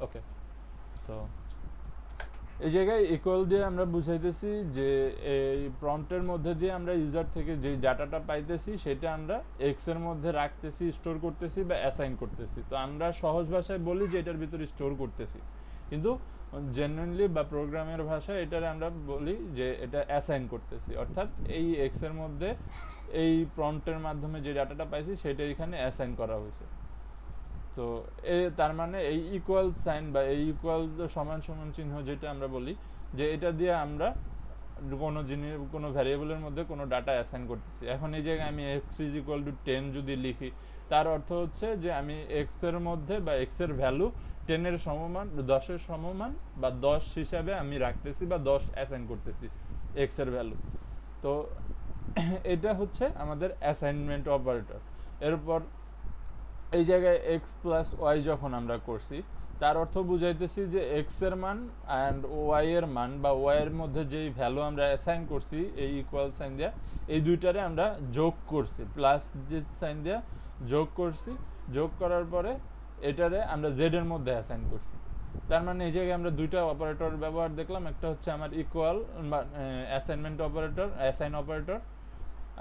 ওকে, তো এই জায়গায় ইকুয়াল দিয়ে আমরা বুঝাইতেছি যে এই প্রম্পটের মধ্যে দিয়ে আমরা ইউজার থেকে যে ডাটাটা পাইতেছি সেটা আমরা এক্স এর মধ্যে রাখতেছি, স্টোর করতেছি বা অ্যাসাইন করতেছি। তো আমরা সহজ ভাষায় বলি যে এটার ভিতরে স্টোর করতেছি, কিন্তু জেনুইনলি বা প্রোগ্রামের ভাষায় এটার আমরা বলি যে এটা অ্যাসাইন করতেছি, অর্থাৎ এই এক্স এর মধ্যে এই প্রম্পটের মাধ্যমে যে ডাটাটা পাইছি সেটা এখানে অ্যাসাইন করা হয়েছে। তো তার মানে এই ইকুয়াল সাইন বা এই ইকুয়াল সমান সমান চিহ্ন যেটা আমরা বলি যে এটা দিয়ে আমরা কোনো জিনিস কোনো ভ্যারিয়েবলের মধ্যে কোনো ডাটা অ্যাসাইন করতেছি। এখন এই জায়গায় আমি এক্স ইজ ইকুয়াল টু 10 যদি লিখি, তার অর্থ হচ্ছে যে আমি এক্স এর মধ্যে বা এক্স এর ভ্যালু 10 এর সমমান, 10 এর সমমান বা 10 হিসাবে আমি রাখতেছি বা 10 অ্যাসাইন করতেছি এক্স এর ভ্যালু। তো এটা হচ্ছে আমাদের অ্যাসাইনমেন্ট অপারেটর। এরপর এই জায়গায় এক্স প্লাস ওয়াই যখন আমরা করছি, তার অর্থ বুঝাইতেছি যে এক্স এর মান অ্যান্ড ওয়াই এর মান বা ওয়াই এর মধ্যে যেই ভ্যালু আমরা অ্যাসাইন করছি এই ইকুয়াল সাইন দিয়া, এই দুইটারে আমরা যোগ করছি, প্লাস যে সাইন দিয়া যোগ করছি। যোগ করার পরে এটারে আমরা জেড এর মধ্যে অ্যাসাইন করছি। তার মানে এই জায়গায় আমরা দুইটা অপারেটর ব্যবহার দেখলাম, একটা হচ্ছে আমার ইকুয়াল বা অ্যাসাইনমেন্ট অপারেটর, অ্যাসাইন অপারেটর,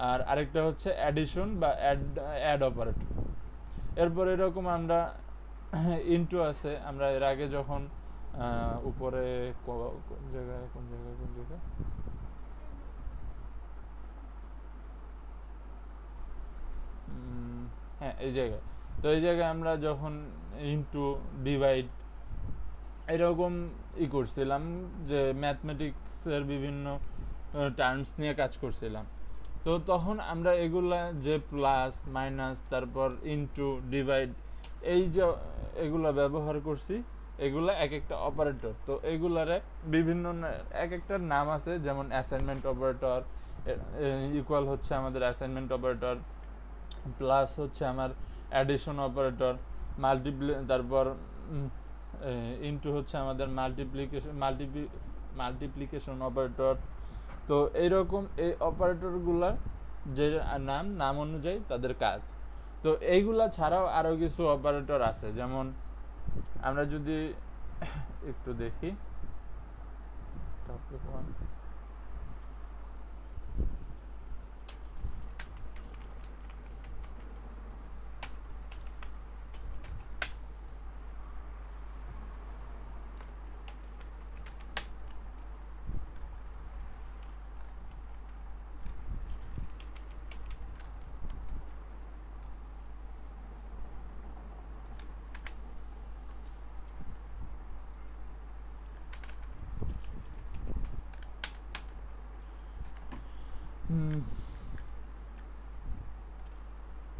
আর আরেকটা হচ্ছে অ্যাডিশন বা অ্যাড অপারেটর। এরপর এরকম আমরা ইনটু আছে, আমরা এর আগে যখন উপরে কোন জায়গায় হ্যাঁ এই জায়গায়, তো এই জায়গায় আমরা যখন ইনটু ডিভাইড এরকম করছিলাম, যে ম্যাথমেটিক্সের বিভিন্ন টার্মস নিয়ে কাজ করছিলাম। তো তখন আমরা এগুলা যে প্লাস মাইনাস তারপর ইনটু ডিভাইড এই যে এগুলা ব্যবহার করছি, এগুলা এক একটা অপারেটর। তো এগুলারে বিভিন্ন এক একটার নাম আছে, যেমন অ্যাসাইনমেন্ট অপারেটর, ইকুয়াল হচ্ছে আমাদের অ্যাসাইনমেন্ট অপারেটর, প্লাস হচ্ছে আমার অ্যাডিশন অপারেটর, তারপর ইনটু হচ্ছে আমাদের মাল্টিপ্লিকেশন অপারেটর। তো এইরকম এই অপারেটরগুলার যে নাম অনুযায়ী তাদের কাজ। তো এইগুলা ছাড়াও আরও কিছু অপারেটর আছে, যেমন আমরা যদি একটু দেখি টপিক 1,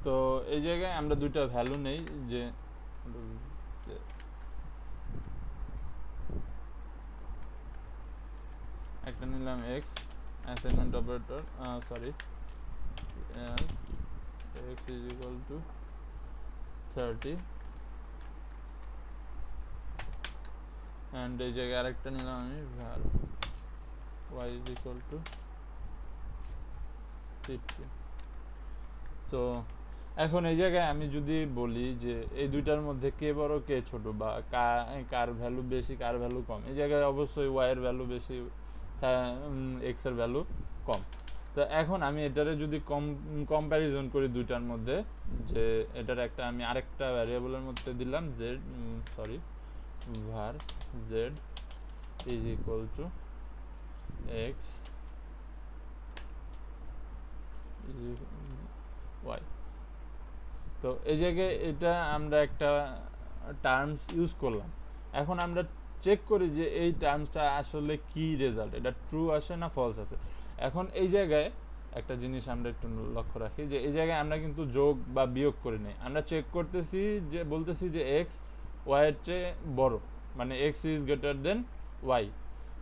তো এই জায়গায় আমরা দুইটা ভ্যালু নেই, যে একটা নিলাম x assignment operator, sorry x is equal two 30, and এই জায়গায় আরেকটা নিলাম আমি ভ্যাল ওয়াই ইজ ইকুয়াল টু 50। তো এখন এই জায়গায় আমি যদি বলি যে এই দুইটার মধ্যে কে বড় কে ছোট, বা কার ভ্যালু বেশি কার ভ্যালু কম, এই জায়গায় অবশ্যই ওয়াই এর ভ্যালু বেশি, এক্স এর ভ্যালু কম। তো এখন আমি এটারে যদি কম্প্যারিজন করি দুইটার মধ্যে, যে এটার একটা আমি আরেকটা ভ্যারিয়েবলের মধ্যে দিলাম Z, sorry var z is equal to X Y. তো এই জায়গায় এটা আমরা একটা টার্মস ইউজ করলাম। এখন আমরা চেক করি যে এই টার্মসটা আসলে কি রেজাল্ট, এটা ট্রু আসে না ফলস আসে। এখন এই জায়গায় একটা জিনিস আমরা একটু লক্ষ্য রাখি, যে এই জায়গায় আমরা কিন্তু যোগ বা বিয়োগ করি নাই, আমরা চেক করতেছি যে বলতেছি যে এক্স ওয়াইয়ের চেয়ে বড়, মানে X is greater than Y.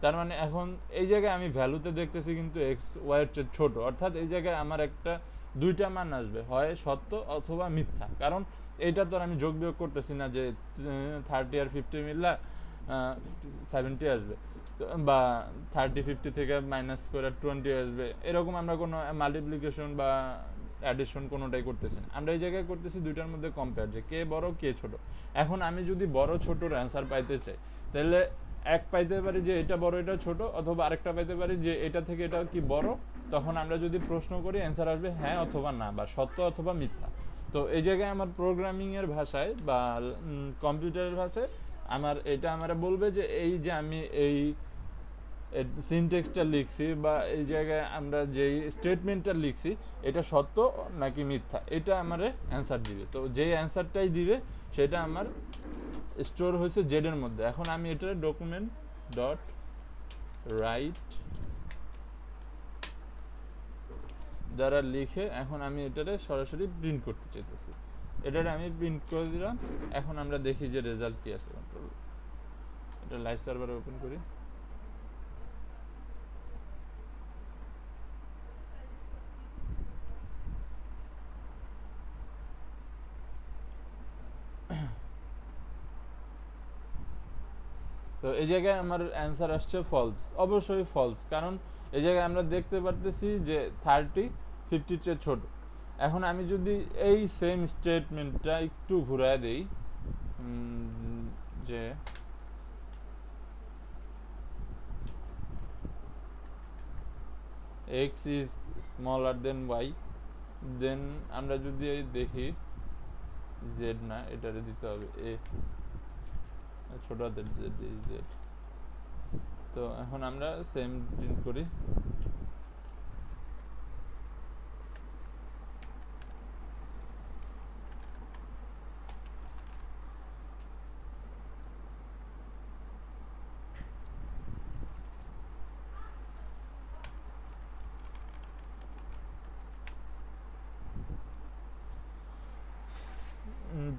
তার মানে এখন এই জায়গায় আমি ভ্যালুতে দেখতেছি কিন্তু এক্স ওয়াইয়ের চেয়ে ছোট, অর্থাৎ এই জায়গায় আমার একটা দুইটা মান আসবে, হয় সত্য অথবা মিথ্যা। কারণ এইটা তো আমি যোগ বিয়োগ করতেছি না যে 30 আর 50 মিললা 70 আসবে, বা 30-50 থেকে মাইনাস করে 20 আসবে, এরকম আমরা কোনো মাল্টিপ্লিকেশন বা অ্যাডিশন কোনোটাই করতেছি না, আমরা এই জায়গায় করতেছি দুইটার মধ্যে কম্পেয়ার, যে কে বড় কে ছোট। এখন আমি যদি বড় ছোটর অ্যান্সার পাইতে চাই, তাহলে এক পাইতে পারি যে এটা বড় এটা ছোট, অথবা আরেকটা পাইতে পারি যে এটা থেকে এটা কি বড়। তখন আমরা যদি প্রশ্ন করি অ্যান্সার আসবে হ্যাঁ অথবা না, বা সত্য অথবা মিথ্যা। তো এই জায়গায় আমার প্রোগ্রামিংয়ের ভাষায় বা কম্পিউটারের ভাষায় আমার বলবে যে এই যে আমি এই সিনটেক্সটা লিখছি বা এই জায়গায় আমরা যেই স্টেটমেন্টটা লিখছি এটা সত্য নাকি মিথ্যা, এটা আমারে অ্যান্সার দিবে। তো যেই অ্যান্সারটাই দিবে সেটা আমার স্টোর হয়েছে জেড এর মধ্যে। এখন আমি এটা ডকুমেন্ট ডট রাইট দ্বারা লিখে এখন আমি এটারে সরাসরি প্রিন্ট করতে চাইতেছি। এটারে আমি প্রিন্ট করে দিলাম। এখন আমরা দেখি যে রেজাল্ট কি আছে। এটা লাইভ সার্ভারে ওপেন করি। তো এই জায়গায় আমার অ্যান্সার আসছে ফলস, অবশ্যই ফলস, কারণ এই জায়গায় আমরা দেখতে পারতেছি যে 30 50 চেয়ে ছোট। এখন আমি যদি এই সেম স্টেটমেন্টটা একটু ঘুরায় দেই, যে x is smaller than y, দেন আমরা যদি দেখি z না, এটারে দিতে হবে a, ছোট হাতের z। তো এখন আমরা সেম প্রিন্ট করি।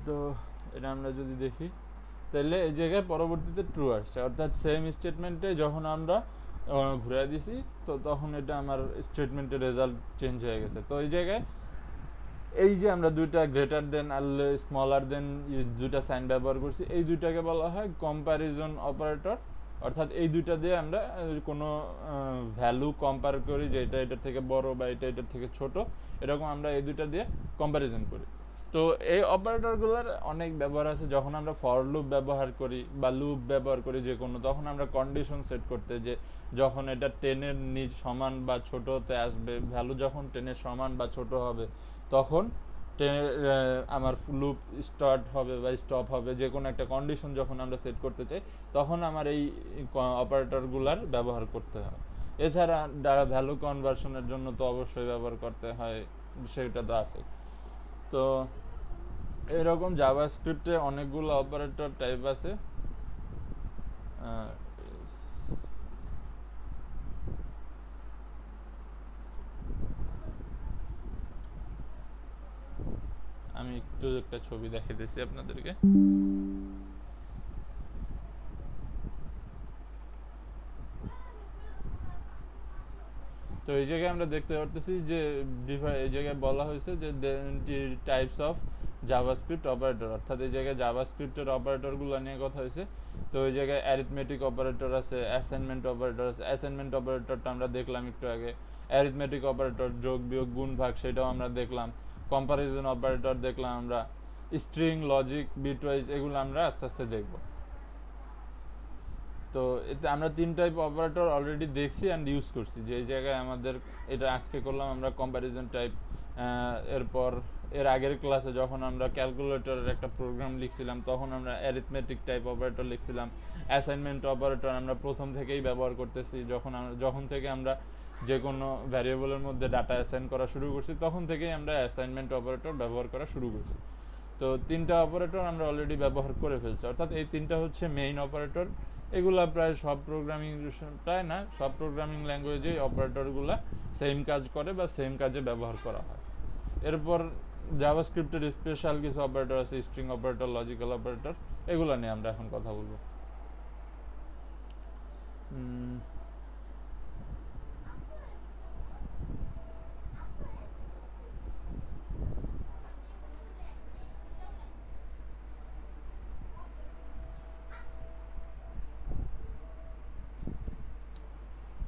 তো এটা আমরা যদি দেখি, তাহলে এই জায়গায় পরবর্তীতে ট্রু আসছে, অর্থাৎ সেম স্টেটমেন্টে যখন আমরা ঘুরাই দিছি তো তখন এটা আমার স্টেটমেন্টের রেজাল্ট চেঞ্জ হয়ে গেছে। তো এই জায়গায় এই যে আমরা দুইটা গ্রেটার দেন আর স্মলার দেন দুইটা সাইন ব্যবহার করছি, এই দুইটাকে বলা হয় কম্প্যারিজন অপারেটর। অর্থাৎ এই দুইটা দিয়ে আমরা কোনো ভ্যালু কম্পেয়ার করি যে এটা এটার থেকে বড় বা এটা এটার থেকে ছোট, এরকম আমরা এই দুইটা দিয়ে কম্প্যারিজন করি। তো এই অপারেটরগুলোর অনেক ব্যবহার আছে। যখন আমরা ফর লুপ ব্যবহার করি বা লুপ ব্যবহার করি যে কোনো, তখন আমরা কন্ডিশন সেট করতে, যে যখন এটা 10 এর নিচ সমান বা ছোটতে আসবে, ভ্যালু যখন 10 এর সমান বা ছোট হবে তখন আমার লুপ স্টার্ট হবে বা স্টপ হবে, যে কোনো একটা কন্ডিশন যখন আমরা সেট করতে চাই তখন আমার এই অপারেটরগুলার ব্যবহার করতে হয়। এছাড়া ভ্যালু কনভার্সনের জন্য তো অবশ্যই ব্যবহার করতে হয়, সেটা তো আছে। তো এরকম জাভাস্ক্রিপ্টে অনেকগুলো অপারেটর টাইপ আছে। আমি একটু একটা ছবি দেখাইতেছি আপনাদেরকে। তো এই জায়গায় আমরা দেখতে পারতেছি যে এই জায়গায় বলা হয়েছে যে টাইপস অফ জাভাস্ক্রিপ্ট অপারেটর, অর্থাৎ এই জায়গায় জাভাস্ক্রিপ্টের অপারেটরগুলো নিয়ে কথা হয়েছে। তো এই জায়গায় অ্যারিথমেটিক অপারেটর আছে, অ্যাসাইনমেন্ট অপারেটর আছে। অ্যাসাইনমেন্ট অপারেটরটা আমরা দেখলাম একটু আগে। অ্যারিথমেটিক অপারেটর যোগ বিয়োগ গুণ ভাগ, সেটাও আমরা দেখলাম। কম্পারিজন অপারেটর দেখলাম আমরা। স্ট্রিং, লজিক, বিটওয়াইজ, এগুলো আমরা আস্তে আস্তে দেখব। তো এতে আমরা 3 টাইপ অপারেটর অলরেডি দেখছি অ্যান্ড ইউজ করছি। যে এই জায়গায় আমাদের এটা আজকে করলাম আমরা কম্প্যারিজন টাইপ। এরপর এর আগের ক্লাসে যখন আমরা ক্যালকুলেটরের একটা প্রোগ্রাম লিখছিলাম তখন আমরা অ্যারিথমেটিক টাইপ অপারেটর লিখছিলাম। অ্যাসাইনমেন্ট অপারেটর আমরা প্রথম থেকেই ব্যবহার করতেছি, যখন থেকে আমরা যে কোনো ভ্যারিয়েবলের মধ্যে ডাটা অ্যাসাইন করা শুরু করছি তখন থেকেই আমরা অ্যাসাইনমেন্ট অপারেটর ব্যবহার করা শুরু করছি। তো 3টা অপারেটর আমরা অলরেডি ব্যবহার করে ফেলছি, অর্থাৎ এই 3টা হচ্ছে মেইন অপারেটর। এগুলা প্রায় সব প্রায় না, সব প্রোগ্রামিং ল্যাঙ্গুয়েজে অপারেটরগুলা সেম কাজ করে বা সেম কাজে ব্যবহার করা হয়। এরপর জাভাস্ক্রিপ্টের স্পেশাল কিছু অপারেটর আছে, স্ট্রিং অপারেটর, লজিক্যাল অপারেটর, এগুলো নিয়ে আমরা এখন কথা বলবো।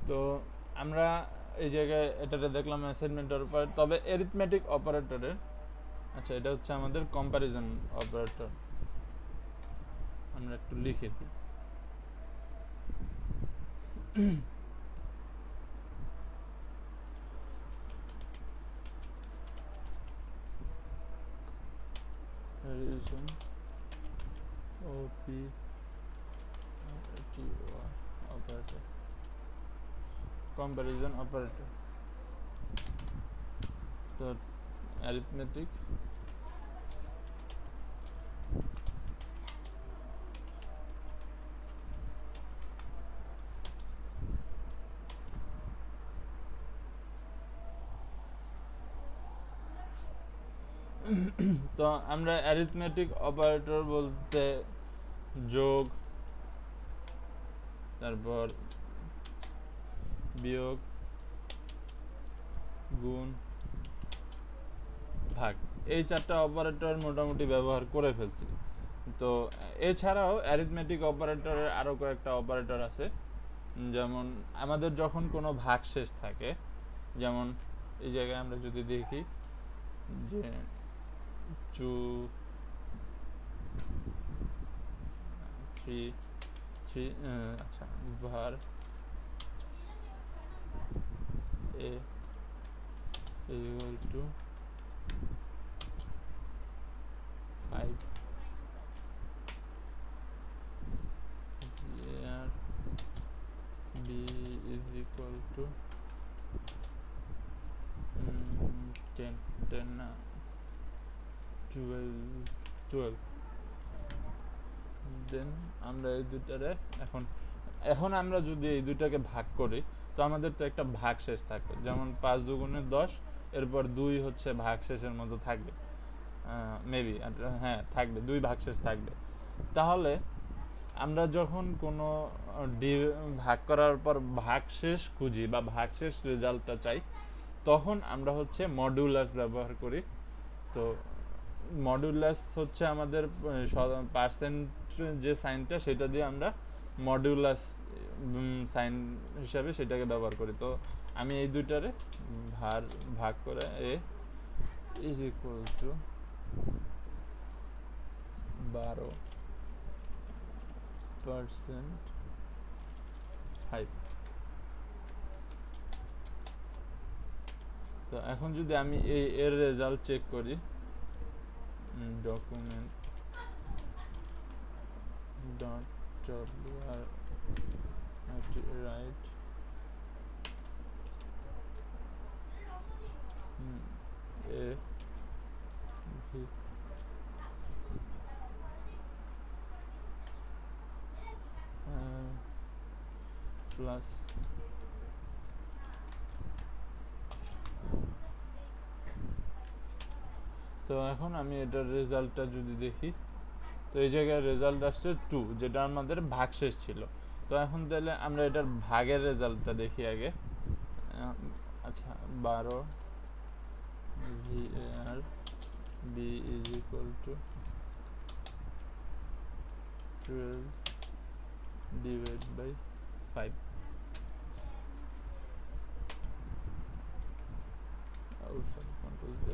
তো আমরা এই জায়গায় এটাতে দেখলাম অ্যাসাইনমেন্টের উপর, তবে অ্যারিথমেটিক অপারেটরের, আচ্ছা এটা হচ্ছে আমাদের কম্প্যারিজন অপারেটর, আমরা একটু লিখে দিই। অপারেটর, কম্প্যারিজন অপারেটর, তো অ্যারিথমেটিক তো আমরা অ্যারিথমেটিক অপারেটর বলতে যোগ, তারপর বিয়োগ, গুণ, ভাগ, এই চারটা অপারেটর মোটামুটি ব্যবহার করে ফেলছি। তো এছাড়াও অ্যারিথমেটিক অপারেটরের আরও কয়েকটা অপারেটর আছে, যেমন আমাদের যখন কোনো ভাগশেষ থাকে, যেমন এই জায়গায় আমরা যদি দেখি যে 3 আচ্ছা var a is equal to 5 var b is equal to 10 না 12 দেন আমরা এই দুটারে এখন আমরা যদি এই দুটাকে ভাগ করি, তো আমাদের তো একটা ভাগশেষ থাকবে, যেমন 5 দুগুণে 10, এরপর 2 হচ্ছে ভাগশেষের মতো থাকবে, মেবি, হ্যাঁ থাকবে, 2 ভাগশেষ থাকবে। তাহলে আমরা যখন কোনো ভাগ করার পর ভাগশেষ খুঁজি বা ভাগশেষ রেজাল্টটা চাই, তখন আমরা হচ্ছে মডুলাস ব্যবহার করি। তো মডুলাস হচ্ছে আমাদের পার্সেন্ট যে সাইনটা, সেটা দিয়ে আমরা মডুলাস সাইন হিসাবে সেটাকে ব্যবহার করি। তো আমি এই দুইটারে ভাগ করে এ ইজ ইকুয়াল টু 12% 5। তো এখন যদি আমি এর রেজাল্ট চেক করি, document dot write a v plus তো এখন আমি এটার রেজাল্টটা যদি দেখি, তো এই জায়গায় রেজাল্ট আসছে 2, যেটা আমাদের ভাগশেষ ছিল। তো এখন তাহলে আমরা এটার ভাগের রেজাল্টটা দেখি আগে। আচ্ছা 12 var b is equal to 12 divided by 5। Control Z।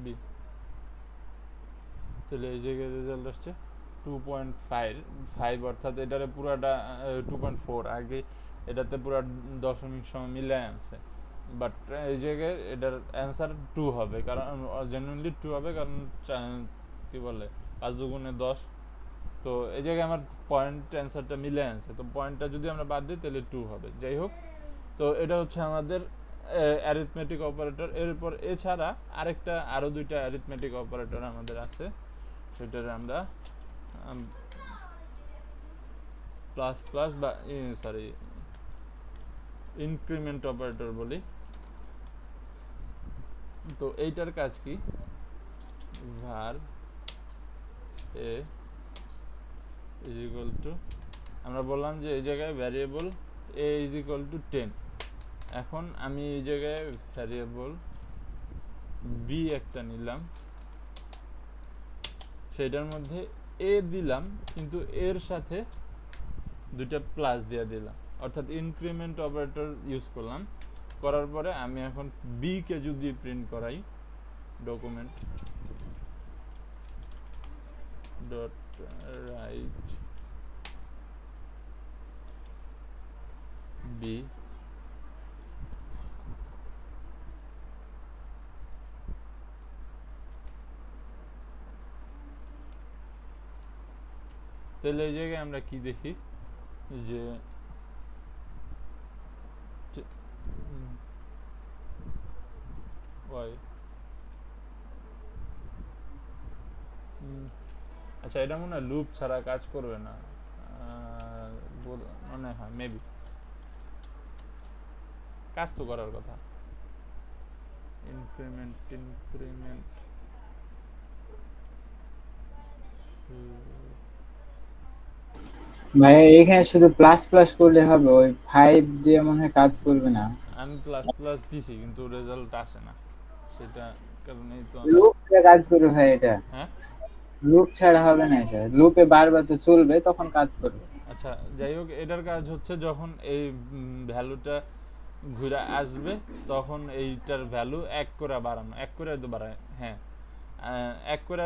B, তাহলে এই জায়গায় রেজাল্ট আসছে 2.5, অর্থাৎ এটারে পুরাটা 2.4, আগে এটাতে পুরা দশমিক সময় মিলে আনছে, বাট এই জায়গায় এটার অ্যান্সার 2 হবে, কারণ জেনুইনলি 2 হবে, কারণ কি বলে 5 দুগুণে 10। তো এই জায়গায় আমার পয়েন্ট অ্যান্সারটা মিলে আনছে, তো পয়েন্টটা যদি আমরা বাদ দিই তাহলে 2 হবে। যাই হোক, তো এটা হচ্ছে আমাদের অ্যারিথমেটিক অপারেটর। এরপর এছাড়া আরও দুইটা অ্যারিথমেটিক অপারেটর আমাদের আছে, সেটার আমরা প্লাস প্লাস বা সরি ইনক্রিমেন্ট অপারেটর বলি। তো এইটার কাজ কি, var a is equal to, আমরা বললাম যে এই জায়গায় variable a is equal to 10। এখন আমি এই জায়গায় ভ্যারিয়েবল b একটা নিলাম, সেটার মধ্যে এ দিলাম কিন্তু এর সাথে দুইটা প্লাস দিয়ে দিলাম, অর্থাৎ ইনক্রিমেন্ট অপারেটর ইউজ করলাম। করার পরে আমি এখন বি কে যদি প্রিন্ট করাই, ডকুমেন্ট ডট রাইট বি, তাহলে এই জায়গায় আমরা কি দেখি যে ওয়াই, আচ্ছা এটা মনে হয় লুপ ছাড়া কাজ করবে না, মনে হয় মেবি কাজ তো করার কথা। ইনক্রিমেন্ট ভাই এখানে শুধু প্লাস প্লাস করলে হবে, ওই 5 দিয়ে মনে হয় কাজ করবে না। আমি প্লাস প্লাস দিছি কিন্তু রেজাল্ট আসে না, সেটা কারণেই তো আমি লুপ দিয়ে কাজ করবে ভাই, এটা হ্যাঁ লুপ ছাড়া হবে না, এটা লুপে বারবার তো চলবে তখন কাজ করবে। আচ্ছা যাই হোক, এটার কাজ হচ্ছে যখন এই ভ্যালুটা ঘুরে আসবে তখন এইটার ভ্যালু এক করে বাড়ানো, এক করে তো বাড়ায়, হ্যাঁ এক করে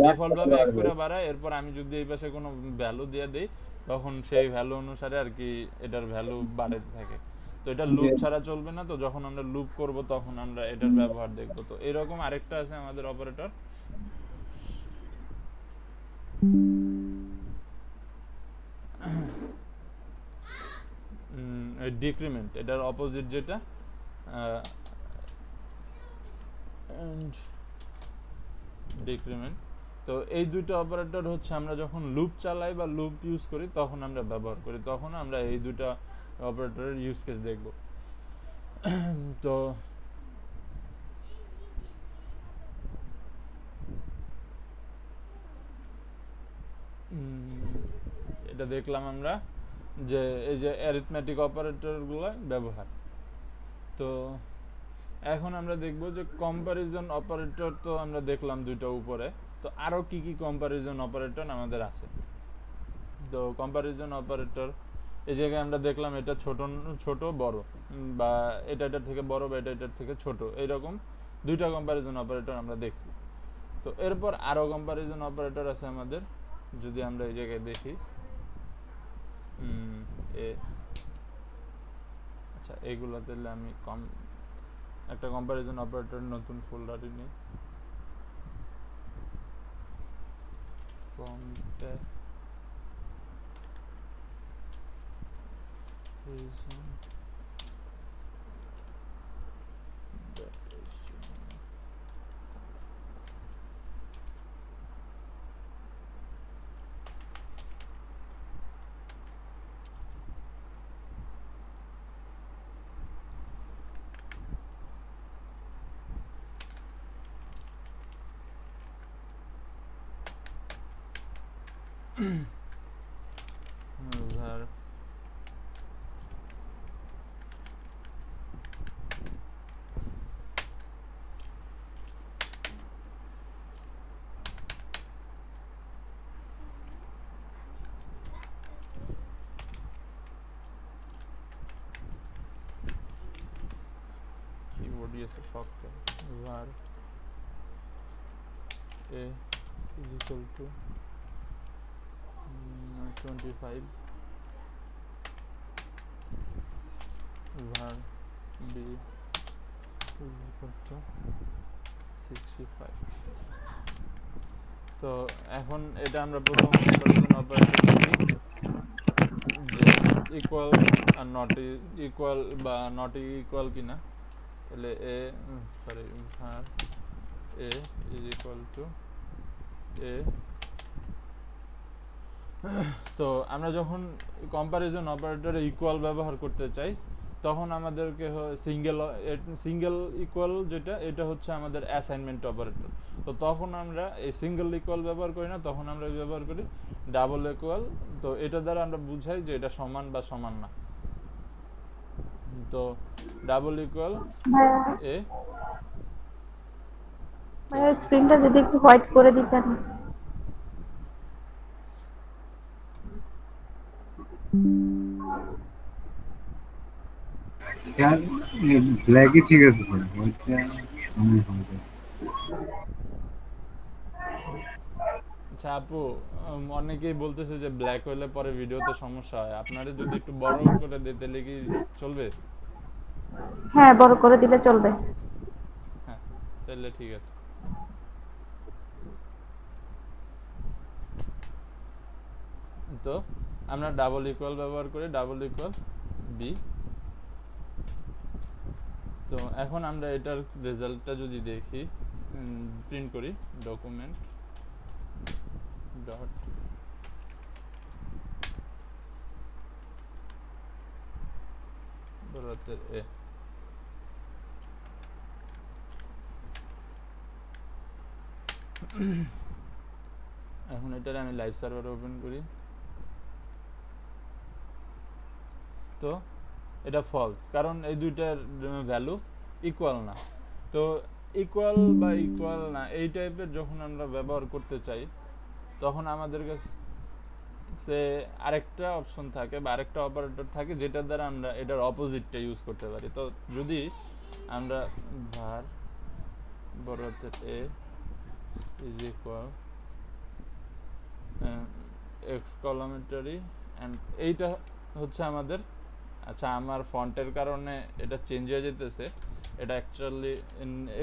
ডিফল্ট ভাবে এক করে বাড়ায়। এরপর আমি যদি এই পাশে কোনো ভ্যালু দিয়ে দেই তখন সেই ভ্যালু অনুসারে আর কি এটার ভ্যালু বাড়তে থাকে। তো এটা লুপ ছাড়া চলবে না, তো যখন আমরা লুপ করব তখন আমরা এটার ব্যবহার দেখব। তো এরকম আরেকটা আছে আমাদের অপারেটর, ডিক্রিমেন্ট, এটার অপোজিট যেটা ডিক্রিমেন্ট। তো এই দুইটা অপারেটর হচ্ছে আমরা যখন লুপ চালাই বা লুপ ইউজ করি তখন আমরা ব্যবহার করি, তখন আমরা এই দুইটা অপারেটরের ইউজ কেস দেখব। তো এটা দেখলাম আমরা যে এই যে অ্যারিথমেটিক অপারেটরগুলো ব্যবহার। তো এখন আমরা দেখব যে কম্প্যারিজন অপারেটর, তো আমরা দেখলাম দুইটা উপরে, তো আরো কি কি কম্প্যারিজন অপারেটর আমাদের আছে। তো কম্প্যারিজন অপারেটর এই জায়গায় আমরা দেখলাম এটা ছোট ছোট বড়, বা এটা এটার থেকে বড় বা এটা এটার থেকে ছোট, এইরকম দুইটা কম্প্যারিজন অপারেটর আমরা দেখছি। তো এরপর আরো কম্প্যারিজন অপারেটর আছে আমাদের, যদি আমরা এই জায়গায় দেখি আচ্ছা এইগুলো তাহলে আমি একটা কম্প্যারিজন অপারেটর নতুন ফোল্ডারে নিই, কিবোর্ড ইয়েছে শক্ত, var a is equal to 25, var b is equal to 65। তো এখন এটা আমরা প্রথম কম্পারিজন অপারেটর দেখি যে ইকুয়াল আর নট ইকুয়াল বা নট ইকুয়াল কিনা। তাহলে এ sorry var a is equal to a। তো আমরা যখন কম্প্যারিজন অপারেটরে ইকুয়াল ব্যবহার করতে চাই তখন আমাদেরকে সিঙ্গেল ইকুয়াল যেটা, এটা হচ্ছে আমাদের অ্যাসাইনমেন্ট অপারেটর। তো তখন আমরা এই সিঙ্গেল ইকুয়াল ব্যবহার করি না, তখন আমরা ব্যবহার করি ডাবল ইকুয়াল। তো এটা দ্বারা আমরা বুঝাই যে এটা সমান বা সমান না। তো ডাবল ইকুয়াল এ, স্ক্রিনটা যদি একটু হোয়াইট করে দিতেন। ব্ল্যাকই ঠিক আছে স্যার, ওইটা আমি হবে। আচ্ছা আপু, অনেকেই বলতেছে যে ব্ল্যাক হলে পরে ভিডিওতে সমস্যা হয়, আপনারা যদি একটু বড় করে দিতে তাহলে কি চলবে? হ্যাঁ, বড় করে দিলে চলবে। হ্যাঁ, তাহলে ঠিক আছে। তো আমরা ডাবল ইকুয়াল ব্যবহার করি, ডাবল ইকুয়াল বি। তো এখন আমরা এটার রেজাল্টটা যদি দেখি, প্রিন্ট করি, ডকুমেন্ট ডট বড়হাতের এ। এখন এটার আমি লাইভ সার্ভার ওপেন করি। তো এটা ফলস, কারণ এই দুইটার ভ্যালু ইকুয়াল না। তো ইকুয়াল বা ইকুয়াল না এই টাইপের যখন আমরা ব্যবহার করতে চাই, তখন আমাদের কাছে আরেকটা অপশন থাকে বা আরেকটা অপারেটর থাকে যেটার দ্বারা আমরা এটার অপোজিটটা ইউজ করতে পারি। তো যদি আমরা var বড় হাতের এ ইজ ইকুয়াল এক্স কলামেটারি অ্যান্ড এইটা হচ্ছে আমাদের, আচ্ছা আমার ফন্টের কারণে এটা চেঞ্জ হয়ে যেতেছে, এটা অ্যাকচুয়ালি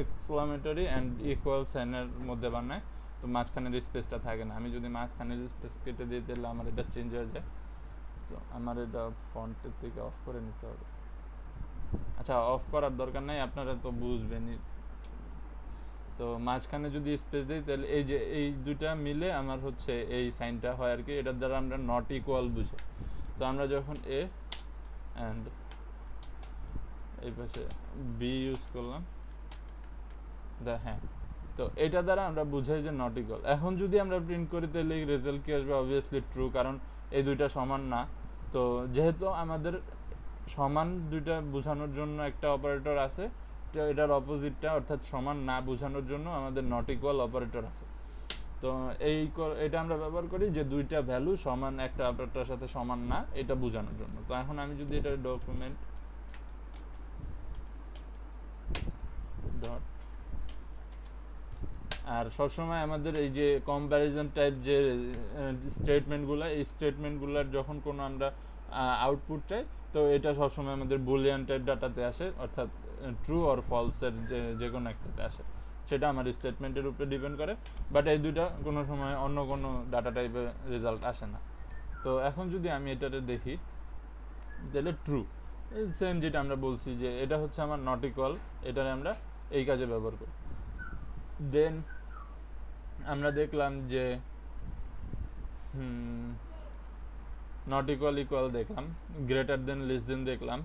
এক্সক্লামেটরি অ্যান্ড ইকুয়াল সাইনের মধ্যে বানায়, তো মাঝখানের স্পেসটা থাকে না। আমি যদি মাঝখানের স্পেস কেটে দিই তাহলে আমার এটা চেঞ্জ হয়ে যায়। তো আমার এটা ফন্টের থেকে অফ করে নিতে হবে। আচ্ছা, অফ করার দরকার নাই, আপনারা তো বুঝবেনই। তো মাঝখানে যদি স্পেস দিই তাহলে এই যে এই দুইটা মিলে আমার হচ্ছে এই সাইনটা হয় আর কি, এটার দ্বারা আমরা নট ইকুয়াল বুঝি। তো আমরা যখন এ অ্যান্ড এই পাশে বি ইউজ করলাম, হ্যাঁ, তো এটা দ্বারা আমরা বুঝাই যে নট ইকুয়াল। এখন যদি আমরা প্রিন্ট করি তাহলে রেজাল্ট কি আসবে? অবভিয়াসলি ট্রু, কারণ এই দুইটা সমান না। তো যেহেতু আমাদের সমান দুইটা বোঝানোর জন্য একটা অপারেটর আছে, তো এটার অপোজিটটা অর্থাৎ সমান না বোঝানোর জন্য আমাদের নট ইকুয়াল অপারেটর আছে। তো এটা আমরা ব্যবহার করি যে দুইটা ভ্যালু সমান একটা অপারেটরের সাথে সমান না, এটা বোঝানোর জন্য। তো এখন আমি যদি এটা ডকুমেন্ট ডট, আর সবসময় আমাদের এই যে কম্প্যারিজন টাইপ যে স্টেটমেন্টগুলো, এই স্টেটমেন্টগুলোর যখন কোনো আমরা আউটপুট চাই, তো এটা সবসময় আমাদের বুলিয়ান টাইপ ডাটাতে আসে, অর্থাৎ ট্রু অর ফলসের যে কোনো একটাতে আসে। সেটা আমার স্টেটমেন্টের উপরে ডিপেন্ড করে, বাট এই দুইটা কোনো সময় অন্য কোনো ডাটা টাইপের রেজাল্ট আসে না। তো এখন যদি আমি এটাতে দেখি তাহলে ট্রু, সেম যেটা আমরা বলছি যে এটা হচ্ছে আমার নট ইকুয়াল, এটারে আমরা এই কাজে ব্যবহার করি। দেন আমরা দেখলাম যে নট ইকুয়াল ইকুয়াল দেখলাম, গ্রেটার দেন লেস দেন দেখলাম।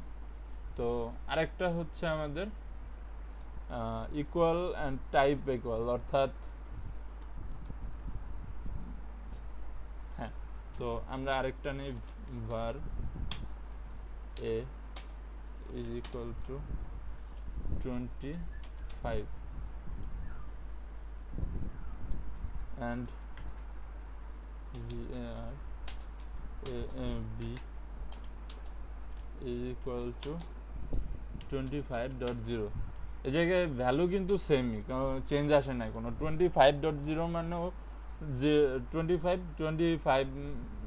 তো আরেকটা হচ্ছে আমাদের ইকুয়াল অ্যান্ড টাইপ ইকুয়াল, অর্থাৎ হ্যাঁ, তো আমরা আরেকটা নেই, var a is equal to 25 and b is equal to 25.0। এই জায়গায় ভ্যালু কিন্তু সেমই, চেঞ্জ আসে নাই কোনো। 25.0 মানেও যে 25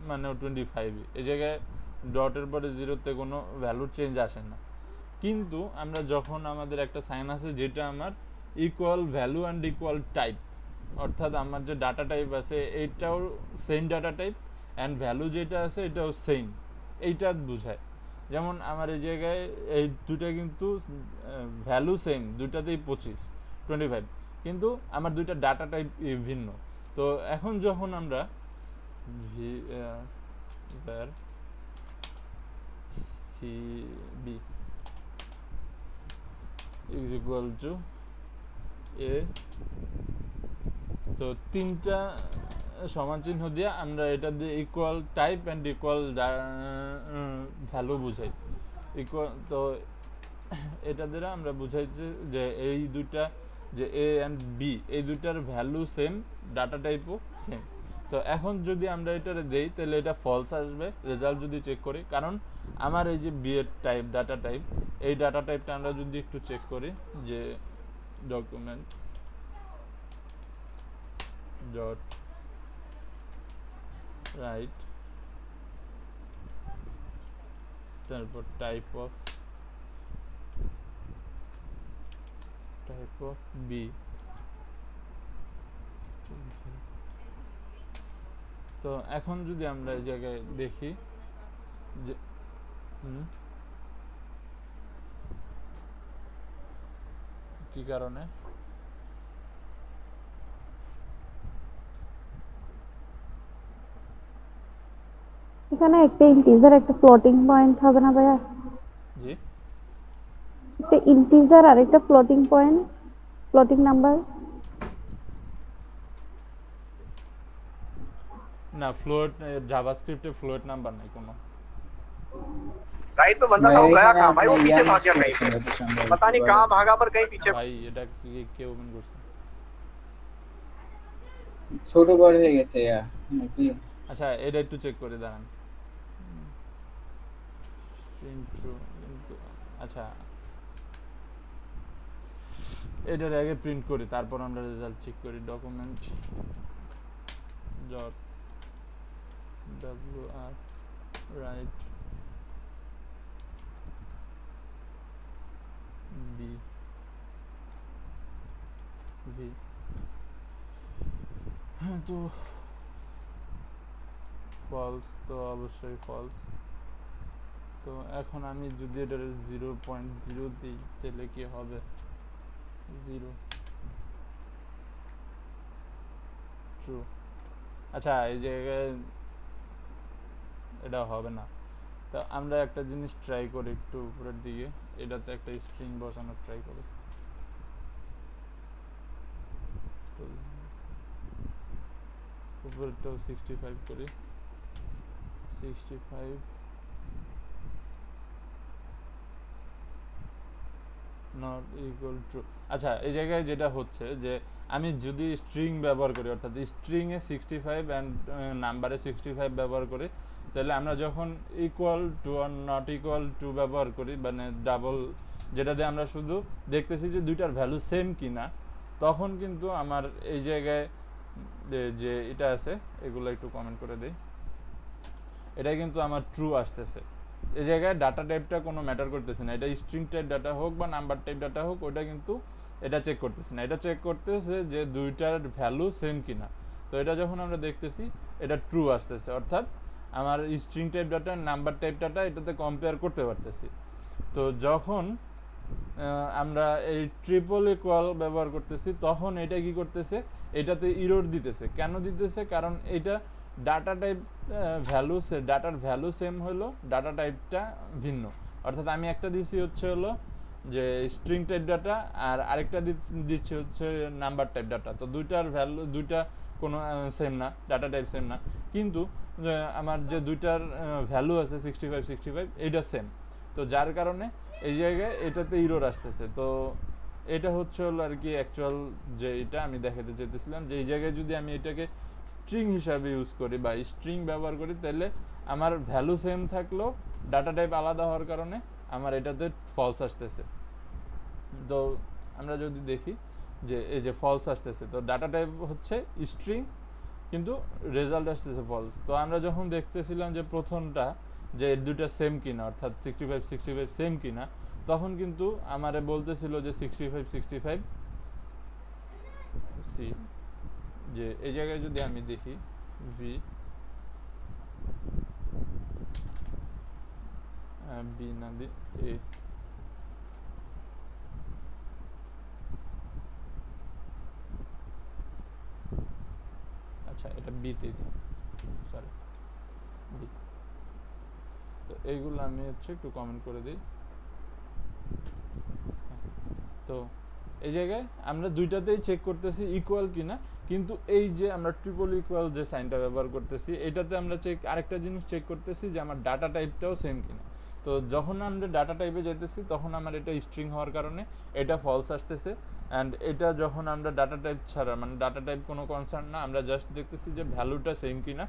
মানেও 25, এই জায়গায় ডটের পরে জিরোতে কোনো ভ্যালুর চেঞ্জ আসে না। কিন্তু আমরা যখন আমাদের একটা সাইন আছে যেটা আমার equal value and equal type, অর্থাৎ আমার যে ডাটা টাইপ আছে এইটাও same data type and value যেটা আছে এটাও সেম, এইটা বোঝায়। যেমন আমার এই জায়গায় এই দুইটা কিন্তু ভ্যালু সেম, দুইটাতেই 25, কিন্তু আমার দুইটা ডাটা টাইপ ভিন্ন। তো এখন যখন আমরা cb is equal to a, তো তিনটা সমান চিহ্ন দিয়ে আমরা এটা দিয়ে equal type and equal value বুঝাই। ইকুয়াল, তো এটা দ্বারা আমরা বুঝাইছি যে এই দুইটা যে এ অ্যান্ড বি এই দুইটার ভ্যালু সেম, ডাটা টাইপও সেম। তো এখন যদি আমরা এটা দেই তাহলে এটা ফলস আসবে রেজাল্ট যদি চেক করি, কারণ আমার এই যে বি এর টাইপ ডাটা টাইপ, এই ডাটা টাইপটা আমরা যদি একটু চেক করি যে ডকুমেন্ট ডট রাইট, তারপর টাইপ অফ বি, তো এখন যদি আমরা এই জায়গায় দেখি যে কি কারণে এখানে একটা ইন্টিজার একটা ফ্লোটিং পয়েন্ট হবে না ভাইয়া? জি একটা ইন্টিজার আর একটা ফ্লোটিং পয়েন্ট, ফ্লোটিং নাম্বার। না, ফ্লোট জাভাস্ক্রিপ্টে ফ্লোট নাম্বার নাই কোনো। राइट में बंदा भाई था, वो गया एखाने कहाँ भाई, वो आपने पीछे यार भाग गया मिस्टेक कहीं पे, करा था संभव पता नहीं है। कहाँ भागा पर कहीं पीछे। ভাই এটা কি কে ওপেন করছে? ছোট বড় হয়ে গেছে নাকি? আচ্ছা এটা একটু চেক করে দাঁড়ান। আচ্ছা এটার আগে প্রিন্ট করি, তারপর আমরা রেজাল্ট চেক করি। Document dot wr write B V, হ্যাঁ তো ফলস, তো অবশ্যই ফলস। তো এখন আমি যদি এটার 0.0 দিই তাহলে কি হবে? 0 ট্রু। আচ্ছা এই জায়গায় এটা হবে না, তো আমরা একটা জিনিস ট্রাই করি একটু উপরের দিকে, এটাতে একটা স্ট্রিং বসানোর ট্রাই করি। তো উপরেরটাও 65 করি, 65 নট ইকুয়াল টু। আচ্ছা এই জায়গায় যেটা হচ্ছে যে আমি যদি স্ট্রিং ব্যবহার করি, অর্থাৎ স্ট্রিংয়ে 65 অ্যান্ড নাম্বারে 65 ব্যবহার করি, তাহলে আমরা যখন equal to are not equal to ব্যবহার করি, মানে ডাবল, যেটা দিয়ে আমরা শুধু দেখতেছি যে দুইটার ভ্যালু সেম কিনা, তখন কিন্তু আমার এই জায়গায় যে এটা আছে এগুলো একটু কমেন্ট করে দিই, এটা কিন্তু আমার ট্রু আসতেছে। এই জায়গায় ডাটা টাইপটা কোনো ম্যাটার করতেছে না, এটা স্ট্রিং টাইপ ডাটা হোক বা নাম্বার টাইপ ডাটা হোক, ওটা কিন্তু এটা চেক করতেছে না। এটা চেক করতেছে যে দুইটার ভ্যালু সেম কিনা। তো এটা যখন আমরা দেখতেছি এটা ট্রু আসতেছে, অর্থাৎ আমার string type data number type data এটাতে কম্পেয়ার করতে পারতেছি। তো যখন আমরা এই ট্রিপল ইকুয়াল ব্যবহার করতেছি, তখন এটা কি করতেছে, এটাতে ইরর দিতেছে। কেন দিতেছে? কারণ এটা ডাটা টাইপ ভ্যালু, ডাটার ভ্যালু সেম হলো, ডাটা টাইপটা ভিন্ন। অর্থাৎ আমি একটা দিচ্ছি হচ্ছে হলো যে স্ট্রিং টাইপ ডাটা, আর আরেকটা দিচ্ছি হচ্ছে নাম্বার টাইপ ডাটা। তো দুইটার ভ্যালু দুইটা কোনো সেম না, ডাটা টাইপ সেম না, কিন্তু আমার যে দুইটার ভ্যালু আছে 65 65 এইটা সেম। তো যার কারণে এই জায়গায় এটাতে ইরর আসতেছে। তো এটা হচ্ছে হলো আর কি অ্যাকচুয়াল যে এটা আমি দেখাতে চাইতেছিলাম, যে এই জায়গায় যদি আমি এটাকে স্ট্রিং হিসাবে ইউজ করি বা স্ট্রিং ব্যবহার করি, তাহলে আমার ভ্যালু সেম থাকলেও ডাটা টাইপ আলাদা হওয়ার কারণে আমার এটাতে ফলস আসতেছে। তো আমরা যদি দেখি যে এই যে ফলস আসতেছে, তো ডাটা টাইপ হচ্ছে স্ট্রিং কিন্তু রেজাল্ট আসতেছে ফলস। তো আমরা যখন দেখতেছিলাম যে প্রথমটা যে দুইটা সেম কিনা, অর্থাৎ 65 65 সেম কিনা, তখন কিন্তু আমারে বলতেছিল যে 65 65 সি, যে এই জায়গায় যদি আমি দেখি ভি বি না দি এ, আচ্ছা এটা বিতে দিই, সরি বি। তো এইগুলো আমি হচ্ছে একটু কমেন্ট করে দিই। তো এই জায়গায় আমরা দুইটাতেই চেক করতেছি ইকুয়াল কিনা, কিন্তু এই যে আমরা ট্রিপল ইকুয়াল যে সাইনটা ব্যবহার করতেছি, এটাতে আমরা আরেকটা জিনিস চেক করতেছি যে আমার ডাটা টাইপটাও সেম কিনা। তো যখন আমরা ডাটা টাইপে যেতেছি তখন আমার এটা স্ট্রিং হওয়ার কারণে এটা ফলস আসতেছে, অ্যান্ড এটা যখন আমরা ডাটা টাইপ ছাড়া, মানে ডাটা টাইপ কোনো কনসার্ন না, আমরা জাস্ট দেখতেছি যে ভ্যালুটা সেম কিনা,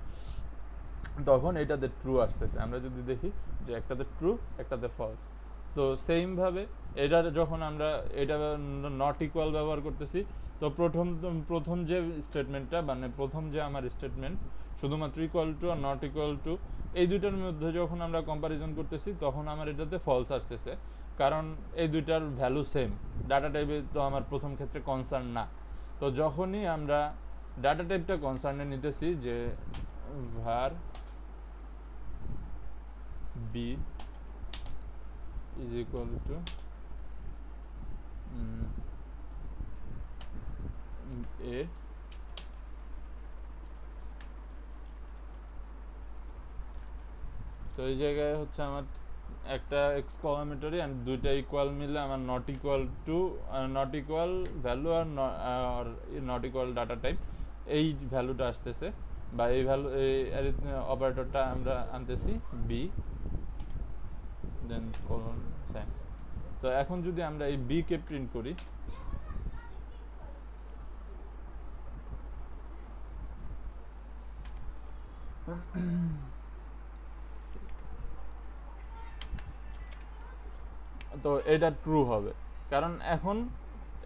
তখন এটাতে ট্রু আসতেছে। আমরা যদি দেখি যে একটাতে ট্রু একটাতে ফলস, তো সেম ভাবে এটা যখন আমরা এটা নট ইকুয়াল ব্যবহার করতেছি, তো প্রথম যে স্টেটমেন্টটা মানে প্রথম যে আমার স্টেটমেন্ট শুধুমাত্র equal to are not equal to, এই দুইটার মধ্যে যখন আমরা কম্পারিজন করতেছি তখন আমার এটাতে ফলস আসতেছে, কারণ এই দুইটার ভ্যালু সেম। ডাটা টাইপে তো আমার প্রথম ক্ষেত্রে কনসার্ন না। তো যখনই আমরা ডাটা টাইপটা কনসার্নে নিতেছি যে var b is equal to a, তো এই জায়গায় হচ্ছে আমার একটা এক্সক্লামেটরি এন্ড দুইটা ইকুয়াল মিলে আমার not equal value are not equal data type এই ভ্যালুটা আসতেছে, বা এই ভ্যালু এই অপারেটরটা আমরা আনতেছি বি দেন কোলন সাইন। তো এখন যদি আমরা এই বি কে প্রিন্ট করি, তো এটা ট্রু হবে, কারণ এখন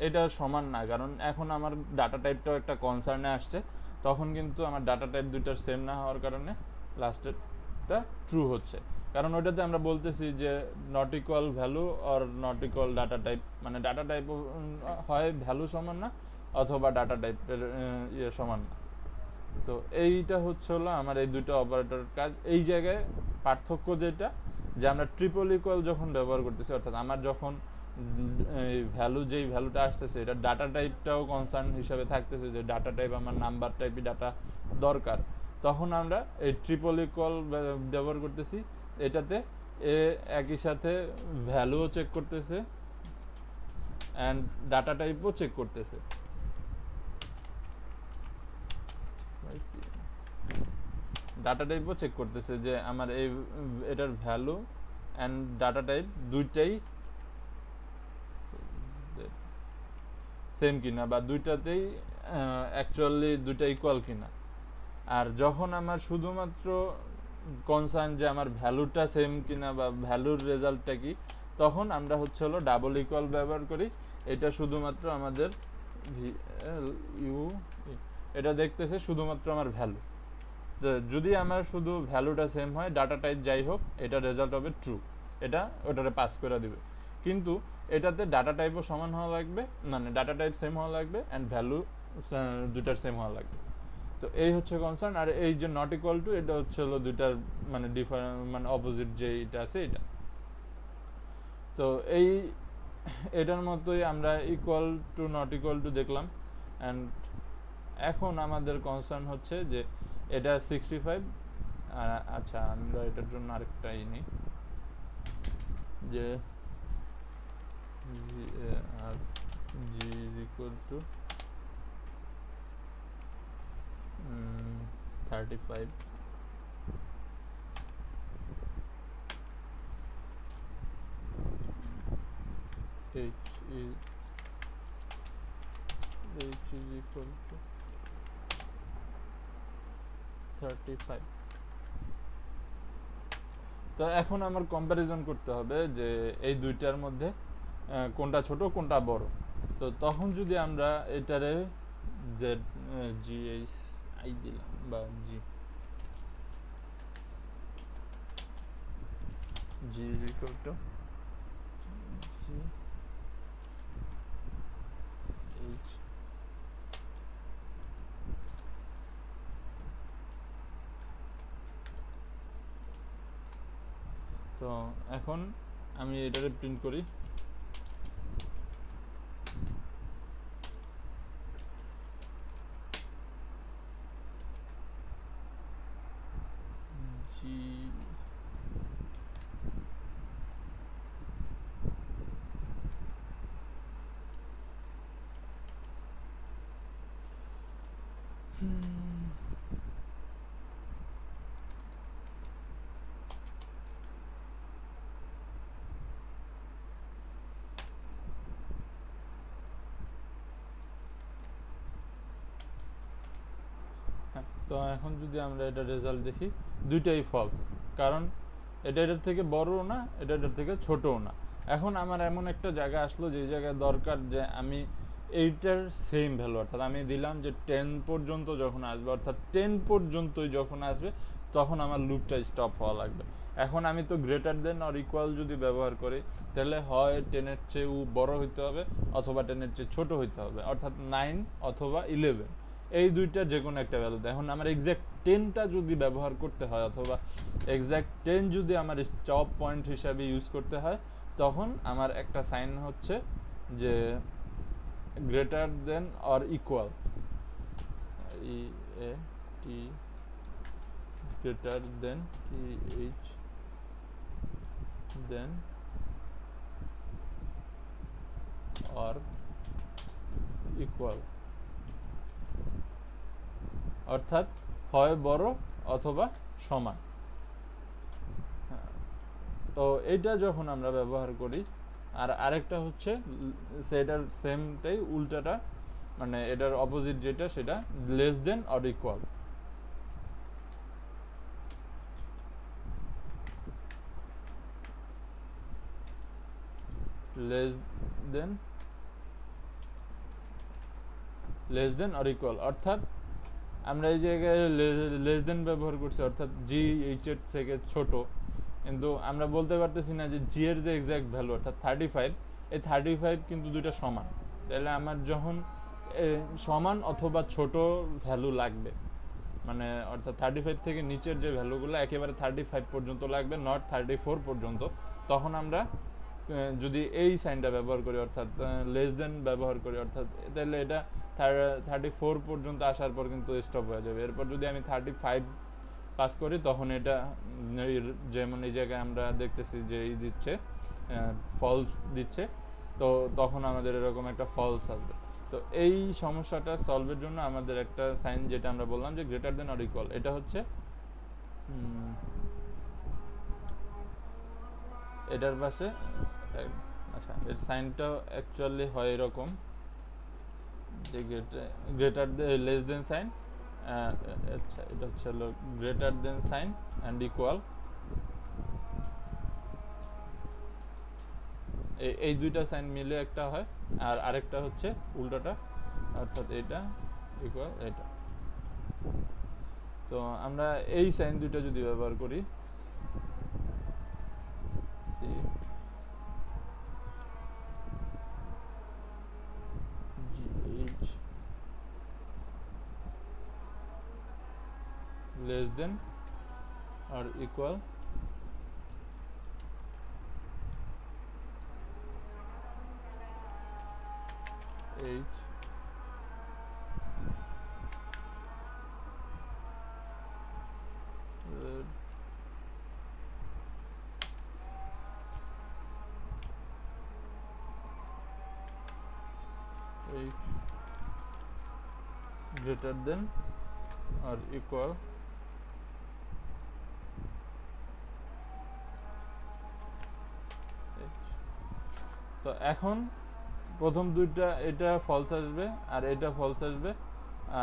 এটা সমান না, কারণ এখন আমার ডাটা টাইপটাও একটা কনসার্নে আসছে, তখন কিন্তু আমার ডাটা টাইপ দুইটার সেম না হওয়ার কারণে লাস্টেরটা ট্রু হচ্ছে। কারণ ওইটাতে আমরা বলতেছি যে not equal value or not equal data type, মানে ডাটা টাইপ হয় ভ্যালু সমান না অথবা ডাটা টাইপের সমান না। তো এইটা হচ্ছে হলো আমার এই দুইটা অপারেটরের কাজ। এই জায়গায় পার্থক্য যেটা, যে আমরা ট্রিপল ইকুয়াল যখন ব্যবহার করতেছি, অর্থাৎ আমার যখন এই যেই ভ্যালুটা আসতেছে এটা ডাটা টাইপটাও কনসার্ন হিসাবে থাকতেছে, যে ডাটা টাইপ আমার নাম্বার টাইপই ডাটা দরকার, তখন আমরা এই ট্রিপল ইকুয়াল ব্যবহার করতেছি। এটাতে এ একই সাথে ভ্যালুও চেক করতেছে অ্যান্ড ডাটা টাইপও চেক করতেছে। ডাটা টাইপও চেক করতেছে যে আমার এটার ভ্যালু অ্যান্ড ডাটা টাইপ দুইটাই সেম কিনা, বা দুইটাতেই অ্যাকচুয়ালি দুইটা ইকুয়াল কিনা। আর যখন আমার শুধুমাত্র কনসার্ন যে আমার ভ্যালুটা সেম কিনা বা ভ্যালুর রেজাল্টটা কি, তখন আমরা হচ্ছে হলো ডাবল ইকুয়াল ব্যবহার করি। এটা শুধুমাত্র আমাদের এটা দেখতেছে শুধুমাত্র আমার ভ্যালু। যদি আমার শুধু ভ্যালুটা সেম হয়, ডাটা টাইপ যাই হোক, এটা রেজাল্ট হবে ট্রু, এটা ওটারে পাস করে দিবে। কিন্তু এটাতে ডাটা টাইপও সমান হওয়া লাগবে, মানে ডাটা টাইপ সেম হওয়া লাগবে অ্যান্ড ভ্যালু দুইটার সেম হওয়া লাগবে। তো এই হচ্ছে কনসার্ন। আর এই যে নট ইকুয়াল টু, এটা হচ্ছে হলো দুইটার মানে মানে অপোজিট যে এটা আছে এটা। তো এটার মতোই আমরা equal to not equal to দেখলাম। অ্যান্ড এখন আমাদের কনসার্ন হচ্ছে যে এটা 65। আচ্ছা, আমরা এটার জন্য আরেকটা নিই, যে g is equal to 35 h is equal to 35। তো এখন আমার কম্প্যারিজন করতে হবে যে এই দুইটার মধ্যে কোনটা ছোট কোনটা বড়। তো তখন যদি আমরা এটারে যে জি আই দিলাম বা জি is equal to G H, তো এখন আমি এটারে প্রিন্ট করি, জি তো এখন যদি আমরা এটা রেজাল্ট দেখি, দুইটাই ফলস, কারণ এটা এটার থেকে বড়ও না, এটা এটার থেকে ছোটও না। এখন আমার এমন একটা জায়গা আসলো যে জায়গায় দরকার যে আমি এইটার সেম ভ্যালু, অর্থাৎ আমি দিলাম যে 10 পর্যন্ত যখন আসবে, অর্থাৎ 10 পর্যন্তই যখন আসবে তখন আমার লুপটা স্টপ হওয়া লাগবে। এখন আমি তো গ্রেটার দেন অর ইকুয়াল যদি ব্যবহার করি, তাহলে হয় 10 এর চেয়ে বড় হইতে হবে অথবা 10 এর চেয়ে ছোট হইতে হবে, অর্থাৎ 9 অথবা 11, এই দুইটা যে কোনো একটা ভ্যালু। এখন আমার এক্স্যাক্ট 10টা যদি ব্যবহার করতে হয় অথবা এক্স্যাক্ট 10 যদি আমার স্টপ পয়েন্ট হিসাবে ইউজ করতে হয়, তখন আমার একটা সাইন হচ্ছে যে greater than or equal, E A T, greater than T H than or equal, অর্থাৎ হয় বড় অথবা সমান। তো এইটা যখন আমরা ব্যবহার করি, আর আরেকটা হচ্ছে সেটার সেমটাই উল্টাটা, মানে এটার অপোজিট যেটা সেটা less than or equal. Less than or equal, অর্থাৎ আমরা এই জায়গায় লেস দেন ব্যবহার করছি, অর্থাৎ জি এইচ এর থেকে ছোট, কিন্তু আমরা বলতে পারতেছি না যে জি এর যে এক্সাক্ট ভ্যালু অর্থাৎ 35, এই 35 কিন্তু দুইটা সমান। তাহলে আমার যখন সমান অথবা ছোট ভ্যালু লাগবে, মানে অর্থাৎ 35 থেকে নিচের যে ভ্যালুগুলো একেবারে 35 পর্যন্ত লাগবে, নট 34 পর্যন্ত, তখন আমরা যদি এই সাইনটা ব্যবহার করি অর্থাৎ লেস দেন ব্যবহার করি, অর্থাৎ তাহলে এটা 34 পর্যন্ত আসার পর কিন্তু স্টপ হয়ে যাবে। এরপর যদি আমি 35 পাস করি তখন এটা যেমন এই জায়গায় আমরা দেখতেছি যে এই দিচ্ছে ফলস দিচ্ছে, তো তখন আমাদের এরকম একটা ফলস আসবে। তো এই সমস্যাটা সলভের জন্য আমাদের একটা সাইন যেটা আমরা বললাম যে গ্রেটার দেন অর ইকুয়াল, এটা হচ্ছে এটার পাশে, আচ্ছা এর সাইনটা অ্যাকচুয়ালি হয় এরকম যে গ্রেটার লেস দেন সাইন, আচ্ছা এটা হচ্ছে হলো greater than sign and equal, এই দুইটা সাইন মিলে একটা হয়, আর আরেকটা হচ্ছে উল্টাটা, অর্থাৎ এটা ইকুয়াল এটা। তো আমরা এই সাইন দুইটা যদি ব্যবহার করি, C GH less than or equal H greater than or equal H। তো এখন প্রথম দুইটা এটা ফলস আসবে আর এটা ফলস আসবে,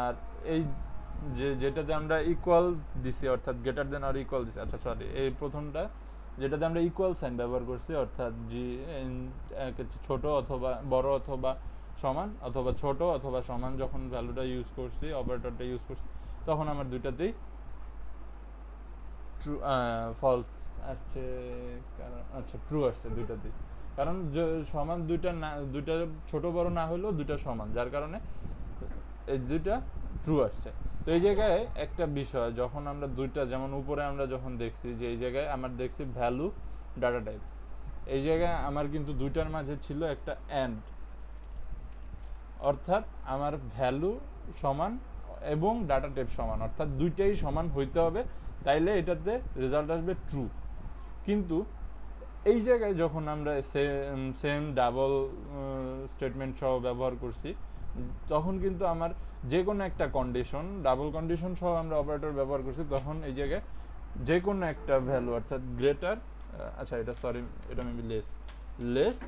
আর এই যেটাতে আমরা ইকুয়াল দিছি অর্থাৎ গ্রেটার দেন অর ইকুয়াল দিছি, আচ্ছা সরি এই প্রথমটা যেটাতে আমরা ইকুয়াল সাইন ব্যবহার করছি অর্থাৎ জি ছোট অথবা বড় অথবা সমান অথবা ছোট অথবা সমান যখন ভ্যালুটা ইউজ করছি, অপারেটরটা ইউজ করছি, তখন আমার দুইটাতেই ট্রু ফলস আসছে, কারণ আচ্ছা ট্রু আসছে দুইটাতেই, কারণ সমান দুইটা না, দুইটা ছোট বড় না হলেও দুইটা সমান, যার কারণে এই দুইটা ট্রু আসছে। তো এই জায়গায় একটা বিষয়, যখন আমরা দুইটা যেমন উপরে আমরা যখন দেখছি যে এই জায়গায় আমার দেখছি ভ্যালু ডাটা টাইপ, এই জায়গায় আমার কিন্তু দুইটার মাঝে ছিল একটা অ্যান্ড, অর্থাৎ আমার ভ্যালু সমান এবং ডাটা টাইপ সমান, অর্থাৎ দুইটাই সমান হইতে হবে, তাইলে এটাতে রেজাল্ট আসবে ট্রু। কিন্তু এই জায়গায় যখন আমরা সেম ডাবল স্টেটমেন্ট সহ ব্যবহার করছি, তখন কিন্তু আমার যে কোনো একটা কন্ডিশন, ডাবল কন্ডিশন সহ আমরা অপারেটর ব্যবহার করছি, তখন এই জায়গায় যে কোনো একটা ভ্যালু অর্থাৎ গ্রেটার, আচ্ছা এটা সরি এটা মেবি লেস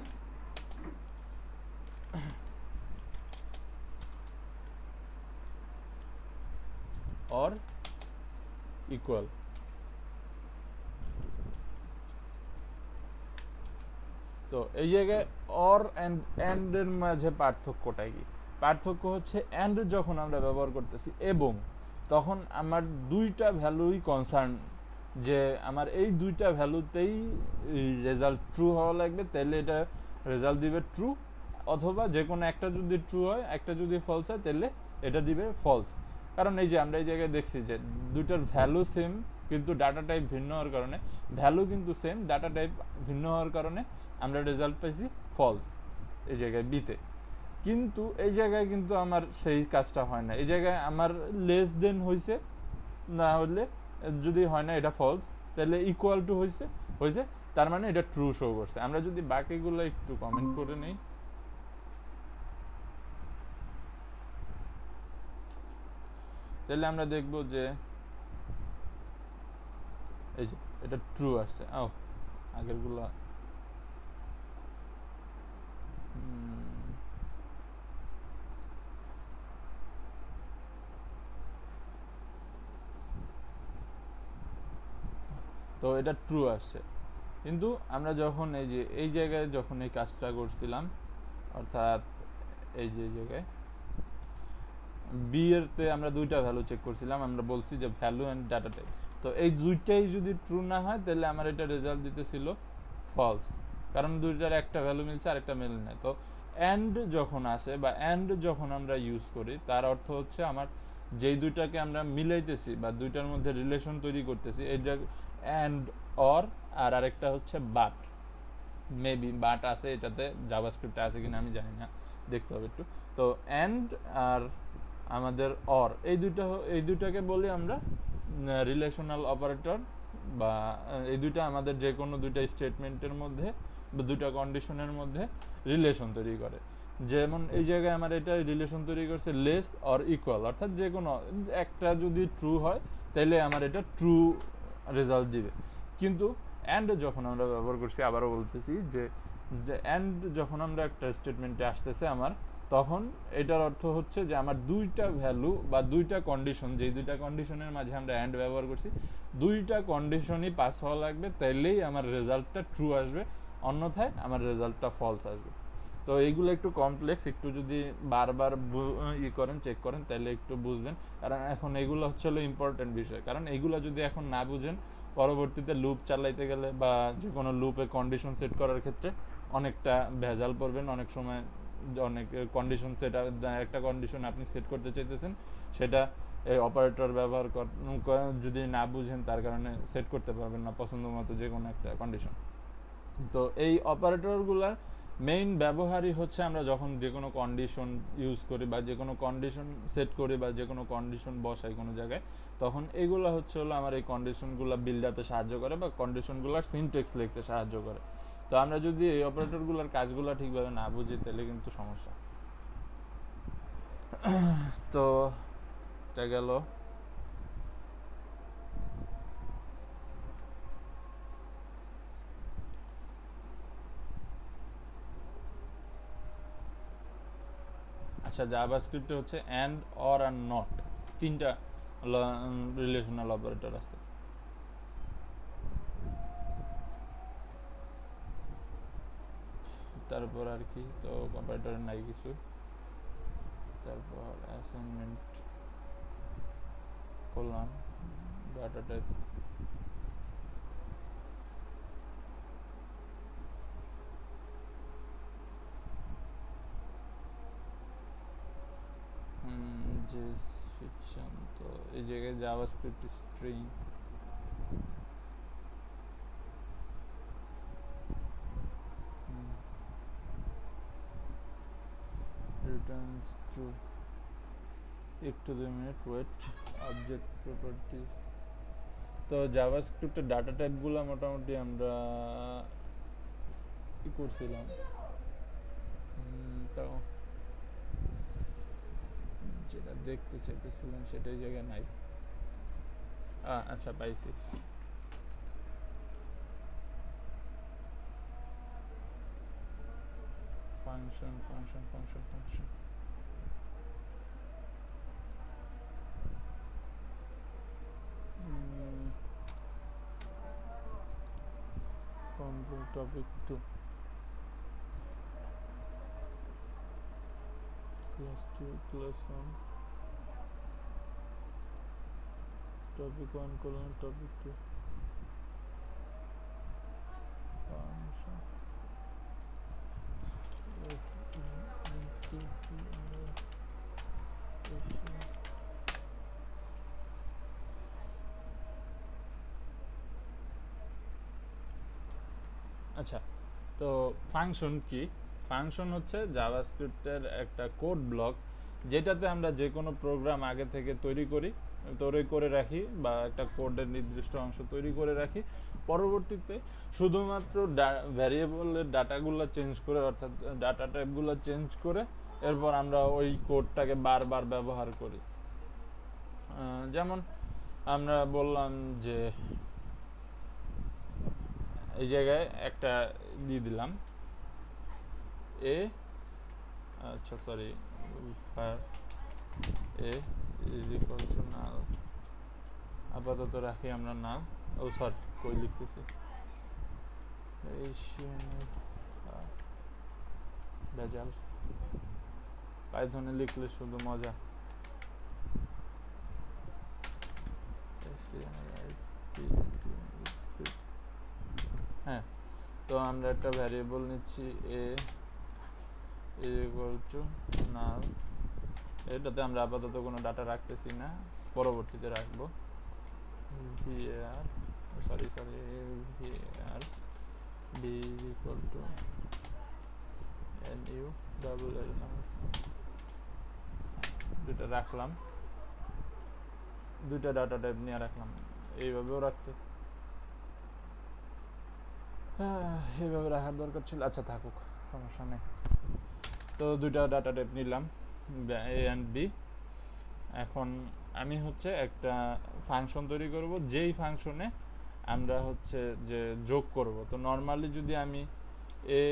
অর ইকুয়াল। তো এই জায়গায় অর অ্যান্ড এর মাঝে পার্থক্যটা কি? পার্থক্য হচ্ছে অ্যান্ড যখন আমরা ব্যবহার করতেছি এবং, তখন আমার দুইটা ভ্যালুই কনসার্ন, যে আমার এই দুইটা ভ্যালুতেই রেজাল্ট ট্রু হওয়া লাগবে, তাহলে এটা রেজাল্ট দিবে ট্রু, অথবা যে কোনো একটা যদি ট্রু হয় একটা যদি ফলস হয় তাহলে এটা দিবে ফলস। কারণ এই যে আমরা এই জায়গায় দেখছি যে দুইটার ভ্যালু সেম কিন্তু ডাটা টাইপ ভিন্ন হওয়ার কারণে, ভ্যালু কিন্তু সেম, ডাটা টাইপ ভিন্ন হওয়ার কারণে আমরা রেজাল্ট পাইছি ফলস এই জায়গায় বিতে। কিন্তু এই জায়গায় কিন্তু আমার সেই কাজটা হয় না, এই জায়গায় আমার লেস দেন হয়েছে, না হলে যদি হয় না এটা ফলস, তাহলে ইকুয়াল টু হয়েছে হয়েছে, তার মানে এটা ট্রু শো করছে। আমরা যদি বাকিগুলো একটু কমেন্ট করে নেই, তাহলে আমরা দেখব যে এই যে এটা ট্রু আসছে। ও আগেরগুলো তো এটা ট্রু আসছে। কিন্তু আমরা যখন এই যে এই জায়গায় যখন এই কাজটা করছিলাম, অর্থাৎ এই যে জায়গায় বি এর তে আমরা দুইটা ভ্যালু চেক করছিলাম, আমরা বলছি যে ভ্যালু এন্ড ডাটা টাইপ। তো এই দুইটাই যদি ট্রু না হয় তাহলে আমার এটা রেজাল্ট দিতেছিল ফলস, কারণ দুইটার একটা ভ্যালু মিলছে আর একটা মিল নাই। তো এন্ড যখন আসে বা এন্ড যখন আমরা ইউজ করি, তার অর্থ হচ্ছে আমার যেই দুইটাকে আমরা মিলাইতেছি বা দুইটার মধ্যে রিলেশন তৈরি করতেছি, এইটা এন্ড অর, আর আরেকটা হচ্ছে বাট। মেবি বাট আছে এটাতে, জাভাস্ক্রিপ্টে আছে কিনা আমি জানি না, দেখতে হবে একটু। তো এন্ড আর আমাদের অর, এই দুইটাকে বলি আমরা রিলেশনাল অপারেটর, বা এই দুইটা আমাদের যে কোনো দুইটা স্টেটমেন্টের মধ্যে বা দুইটা কন্ডিশনের মধ্যে রিলেশন তৈরি করে। যেমন এই জায়গায় আমার এটা রিলেশন তৈরি করছে লেস অর ইকুয়াল, অর্থাৎ যে কোনো একটা যদি ট্রু হয় তাহলে আমার এটা ট্রু রেজাল্ট দিবে। কিন্তু অ্যান্ড যখন আমরা ব্যবহার করছি, আবারও বলতেছি যে অ্যান্ড যখন আমরা একটা স্টেটমেন্টে আসতেছে আমার, তখন এটার অর্থ হচ্ছে যে আমার দুইটা ভ্যালু বা দুইটা কন্ডিশন, যেই দুইটা কন্ডিশনের মাঝে আমরা অ্যান্ড ব্যবহার করছি, দুইটা কন্ডিশনই পাস হওয়া লাগবে, তাইলেই আমার রেজাল্টটা ট্রু আসবে, অন্যথায় আমার রেজাল্টটা ফলস আসবে। তো এইগুলো একটু কমপ্লেক্স, একটু যদি বারবার করেন, চেক করেন, তাহলে একটু বুঝবেন। কারণ এখন এগুলো হচ্ছে হলো ইম্পর্টেন্ট বিষয়, কারণ এইগুলো যদি এখন না বুঝেন, পরবর্তীতে লুপ চালাইতে গেলে বা যে কোনো লুপে কন্ডিশন সেট করার ক্ষেত্রে অনেকটা ভেজাল পড়বেন। অনেক সময় অনেক কন্ডিশন সেট, একটা কন্ডিশন আপনি সেট করতে চাইতেছেন, সেটা এই অপারেটর ব্যবহার যদি না বুঝেন, তার কারণে সেট করতে পারবেন না পছন্দ মতো যে কোনো একটা কন্ডিশন। তো এই অপারেটরগুলার মেইন ব্যবহারই হচ্ছে আমরা যখন যে কোনো কন্ডিশন ইউজ করি বা যে কোনো কন্ডিশন সেট করি বা যে কোনো কন্ডিশন বসাই কোনো জায়গায়, তখন এগুলো হচ্ছে হলো আমার এই কন্ডিশনগুলো বিল্ড আপে সাহায্য করে বা কন্ডিশনগুলোর সিনট্যাক্স লিখতে সাহায্য করে। তো আমরা যদি এই অপারেটরগুলোর কাজগুলো ঠিকভাবে না বুঝি, তাহলে কিন্তু সমস্যা। তো এটা গেল। আচ্ছা, জাভাস্ক্রিপ্টে হচ্ছে অ্যান্ড, অর আর নট, তিনটা রিলেশনাল অপারেটর আছে। তারপর আর কি, তো অপারেটর নাই কিছু। তারপর অ্যাসাইনমেন্ট করলাম, ডাটা টাইপ, যে ফিকশন, তো এই জায়গায় জাভাস্ক্রিপ্ট স্ট্রিং, রিটার্নস ট্রু। একটু 2 মিনিট ওয়েট। অবজেক্ট প্রপার্টিজ, তো জাভাস্ক্রিপ্টের ডাটা টাইপগুলো মোটামুটি আমরা কি করছিলাম, তো যেটা দেখতে চাইতেছিলাম সেটাই জায়গায় নাই। আচ্ছা, পাইছি। Function function function function topic 2 class 2 class 1 topic 1 colon topic 2 function আচ্ছা, তো ফাংশন কি? ফাংশন হচ্ছে জাভাস্ক্রিপ্টের একটা কোড ব্লক, যেটাতে আমরা যে কোনো প্রোগ্রাম আগে থেকে তৈরি করে রাখি বা একটা কোডের নির্দিষ্ট অংশ তৈরি করে রাখি। পরবর্তীতে শুধুমাত্র ভ্যারিয়েবলের ডাটাগুলো চেঞ্জ করে, অর্থাৎ ডাটা টাইপগুলো চেঞ্জ করে এরপর আমরা ওই কোডটাকে বারবার ব্যবহার করি। যেমন আমরা বললাম যে এই জায়গায় একটা দিয়ে দিলাম এ, আচ্ছা sorry, A is equal two নাল, আপাতত রাখি আমরা নাল। ও সরি, কই লিখতেছি, ভেজাল, পাইথনে লিখলে শুধু মজা। হ্যাঁ, তো আমরা একটা ভ্যারিয়েবল নিচ্ছি এ ইকুয়াল টু নাল, এটাতে আমরা আপাতত কোনো ডাটা রাখতেছি না, পরবর্তীতে রাখবো var var b equal to nu double L, দুটা রাখলাম, দুইটা ডাটা টাইপ নিয়ে রাখলাম। এইভাবেও রাখতে, এইভাবে রাখার দরকার ছিল, আচ্ছা থাকুক, সমস্যা নেই। তো দুইটা ডাটা টাইপ নিলাম এ অ্যান্ড বি। এখন আমি হচ্ছে একটা ফাংশন তৈরি করব, যেই ফাংশনে আমরা হচ্ছে যে যোগ করব। তো নর্মালি যদি আমি এ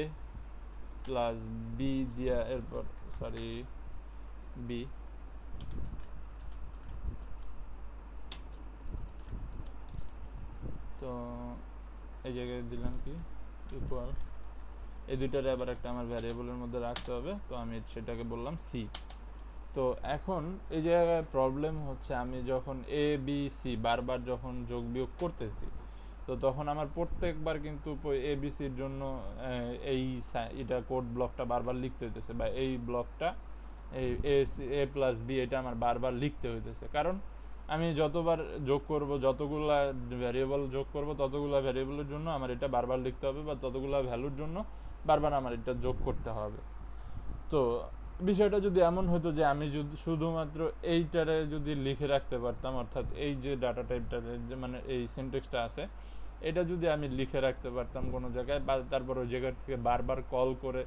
প্লাস বি দিয়া এরপর সরি বি, তো এই জায়গায় দিলাম কি ইকুয়াল, এই দুইটারে আবার একটা আমার ভ্যারিয়েবলের মধ্যে রাখতে হবে, তো আমি সেটাকে বললাম সি। তো এখন এই জায়গায় প্রবলেম হচ্ছে, আমি যখন এ বি সি বারবার যখন যোগ বিয়োগ করতেছি, তো তখন আমার প্রত্যেকবার কিন্তু এ বি সির জন্য এটা কোড ব্লকটা বারবার লিখতে হইতেছে, বা এই ব্লকটা এই এ প্লাস বি এটা আমার বারবার লিখতে হইতেছে। কারণ আমি যতবার যোগ করব, যতগুলা ভ্যারিয়েবল যোগ করব, ততগুলা ভ্যারিয়েবলের জন্য আমার এটা বারবার লিখতে হবে, বা ততগুলা ভ্যালুর জন্য বারবার আমার এটা যোগ করতে হবে। তো বিষয়টা যদি এমন হতো যে আমি যদি শুধুমাত্র এইটারে যদি লিখে রাখতে পারতাম, অর্থাৎ এই যে ডাটা টাইপটারে মানে এই সিনট্যাক্সটা আছে, এটা যদি আমি লিখে রাখতে পারতাম কোনো জায়গায়, বা তারপর ওই জায়গা থেকে বারবার কল করে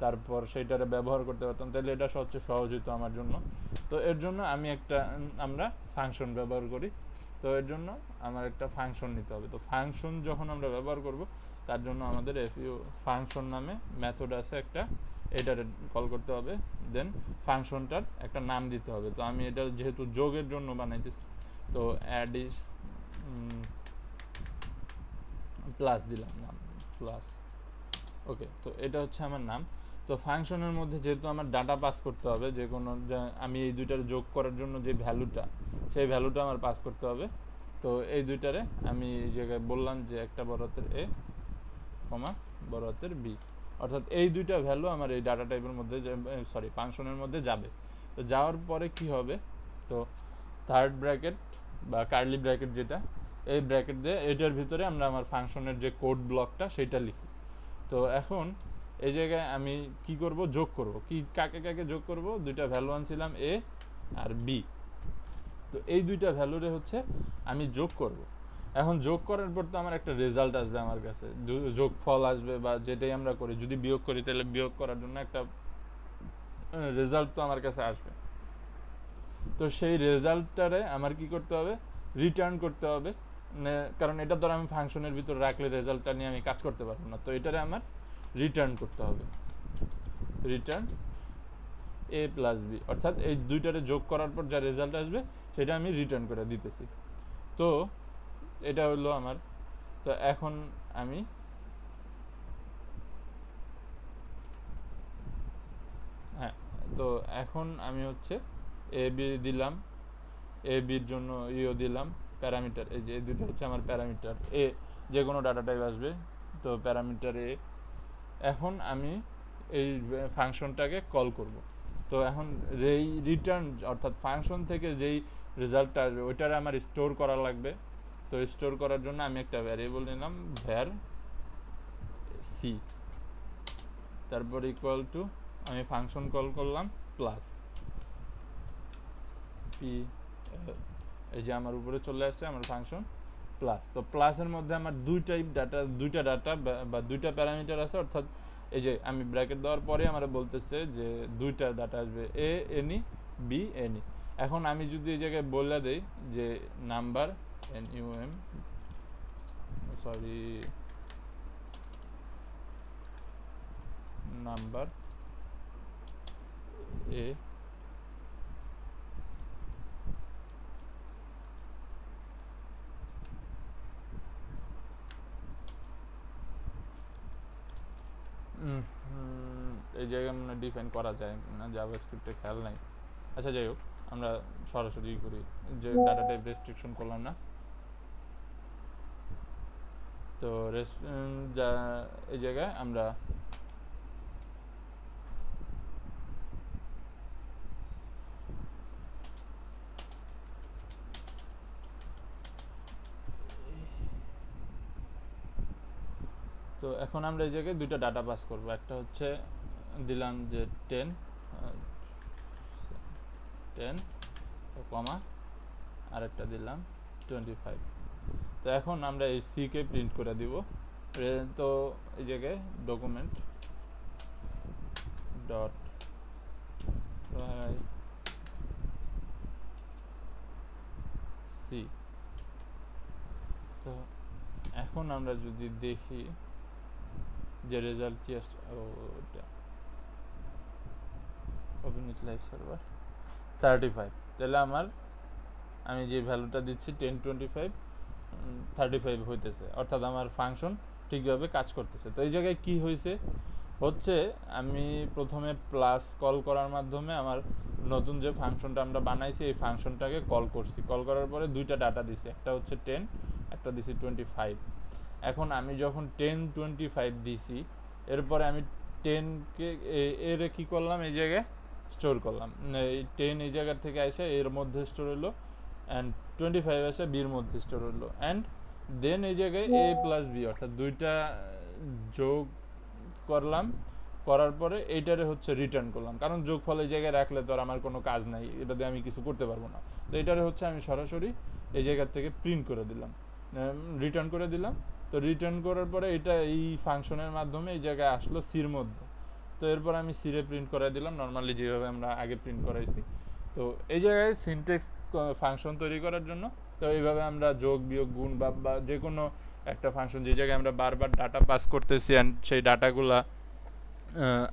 তারপর সেইটারে ব্যবহার করতে পারতাম, তাহলে এটা সবচেয়ে সহজ হতো আমার জন্য। তো এর জন্য আমরা ফাংশন ব্যবহার করি। তো এর জন্য আমার একটা ফাংশন নিতে হবে। তো ফাংশন যখন আমরা ব্যবহার করব, তার জন্য আমাদের ফাংশন নামে মেথড আছে একটা, এটার কল করতে হবে, দেন ফাংশনটার একটা নাম দিতে হবে। তো আমি এটা যেহেতু যোগের জন্য বানাইতেছি, তো অ্যাড ইজ প্লাস দিলাম নাম প্লাস, ওকে। তো এটা হচ্ছে আমার নাম। তো ফাংশনের মধ্যে যেহেতু আমার ডাটা পাস করতে হবে, যে কোনো আমি এই দুইটার যোগ করার জন্য যে ভ্যালুটা, সেই ভ্যালুটা আমার পাস করতে হবে। তো এই দুইটারে আমি এই জায়গায় বললাম যে একটা বড় হাতের এ কমা বড় হাতের বি, অর্থাৎ এই দুইটা ভ্যালু আমার এই ডাটা টাইপের মধ্যে ফাংশনের মধ্যে যাবে। তো যাওয়ার পরে কি হবে, তো থার্ড ব্র্যাকেট বা কার্লি ব্র্যাকেট যেটা, এই ব্র্যাকেট দিয়ে এটার ভিতরে আমরা আমার ফাংশনের যে কোড ব্লকটা সেটা লিখি। তো এখন এই জায়গায় আমি কি করব, যোগ করব। কাকে কাকে যোগ করব, দুইটা ভ্যালু আনছিলাম এ আর বি, তো এই দুইটা ভ্যালুরে হচ্ছে আমি যোগ করব। এখন যোগ করার পর তো আমার একটা রেজাল্ট আসবে আমার কাছে, যোগফল আসবে, বা যেটাই আমরা করি, যদি বিয়োগ করি তাহলে বিয়োগ করার জন্য একটা রেজাল্ট তো আমার কাছে আসবে। তো সেই রেজাল্টটারে আমার কি করতে হবে, রিটার্ন করতে হবে, কারণ এটা তো আমি ফাংশনের ভিতর রাখলে রেজাল্টটা নিয়ে আমি কাজ করতে পারবো না। তো এটারে আমার রিটার্ন করতে হবে, রিটার্ন এ প্লাস বি, অর্থাৎ এই দুইটারে যোগ করার পর যা রেজাল্ট আসবে সেটা আমি রিটার্ন করে দিতেছি। তো এটা হলো আমার। তো এখন আমি তো এখন আমি হচ্ছে এ বি দিলাম, এ বির জন্য ইও দিলাম প্যারামিটার, এই যে এই দুটো হচ্ছে আমার প্যারামিটার এ, যে কোনো ডাটা টাইপ আসবে, তো প্যারামিটার এ। এখন আমি এই ফাংশনটাকে কল করব। তো এখন যেই রিটার্ন অর্থাৎ ফাংশন থেকে যেই রেজাল্টটা আসবে ওইটার আমার স্টোর করা লাগবে। তো স্টোর করার জন্য আমি একটা ভ্যারিয়েবল নিলাম ভ্যার সি, তারপর ইকুয়াল টু আমি ফাংশন কল করলাম প্লাস পি, এই যে আমার উপরে চলে আসছে আমার ফাংশন প্লাস। তো প্লাসের মধ্যে আমার দুইটা ডাটা বা দুইটা প্যারামিটার আছে, অর্থাৎ এই যে আমি ব্র্যাকেট দেওয়ার পরে আমার বলতেছে যে দুইটা ডাটা আসবে এ এনি বি এনি। এখন আমি যদি এই জায়গায় বলে দেই যে number N U am sorry number A এই জায়গায় মানে ডিফাইন করা যায় না, জাভাস্ক্রিপ্টে খেয়াল নাই। আচ্ছা যাই হোক, আমরা সরাসরি করি, যে ডাটা টাইপ রেস্ট্রিকশন করলাম না। তো এই জায়গায় আমরা তো এখন আমরা এই জায়গায় দুইটা ডাটা পাস করব। একটা হচ্ছে দিলাম যে 10 তো কমা, আরেকটা দিলাম 25। তো এখন আমরা এই সি কে প্রিন্ট করে দিব। তো এই জায়গায় ডকুমেন্ট ডট সি। তো এখন আমরা যদি দেখি যে রেজাল্ট কি আসছে, ওপেন উইথ লাইভ সার্ভার 35, তাহলে আমি যে ভ্যালুটা দিচ্ছি 10 25 35 হইতেছে, অর্থাৎ আমার ফাংশন ঠিকভাবে কাজ করতেছে। তো এই জায়গায় কি হচ্ছে আমি প্রথমে প্লাস কল করার মাধ্যমে আমার নতুন যে ফাংশনটা আমরা বানাইছি এই ফাংশনটাকে কল করছি। কল করার পরে দুইটা ডাটা দিছি, একটা হচ্ছে 10, একটা দিছি 25। এখন আমি যখন 10 25 দিছি, এরপরে আমি 10কে এর কি করলাম, এই জায়গায় স্টোর করলাম। এই 10 এই জায়গার থেকে এসে এর মধ্যে স্টোর হলো, অ্যান্ড 25 এসে বির মধ্যে স্টোর হলো, অ্যান্ড দেন এই জায়গায় এ প্লাস বি অর্থাৎ দুইটা যোগ করলাম, করার পরে এইটারে হচ্ছে রিটার্ন করলাম, কারণ যোগফল এই জায়গায় রাখলে তো আর আমার কোনো কাজ নাই, এটা দিয়ে আমি কিছু করতে পারবো না। তো এটারে হচ্ছে আমি সরাসরি এই জায়গার থেকে প্রিন্ট করে দিলাম, রিটার্ন করে দিলাম। তো রিটার্ন করার পরে এটা এই ফাংশনের মাধ্যমে এই জায়গায় আসলো সির মধ্যে। তো এরপর আমি সিরে প্রিন্ট করে দিলাম নর্মালি যেভাবে আমরা আগে প্রিন্ট করাইছি। তো এই জায়গায় সিনট্যাক্স ফাংশন তৈরি করার জন্য, তো এইভাবে আমরা যোগ বিয়োগ গুণ বা যে কোনো একটা ফাংশন যে জায়গায় আমরা বারবার ডাটা পাস করতেছি অ্যান্ড সেই ডাটাগুলা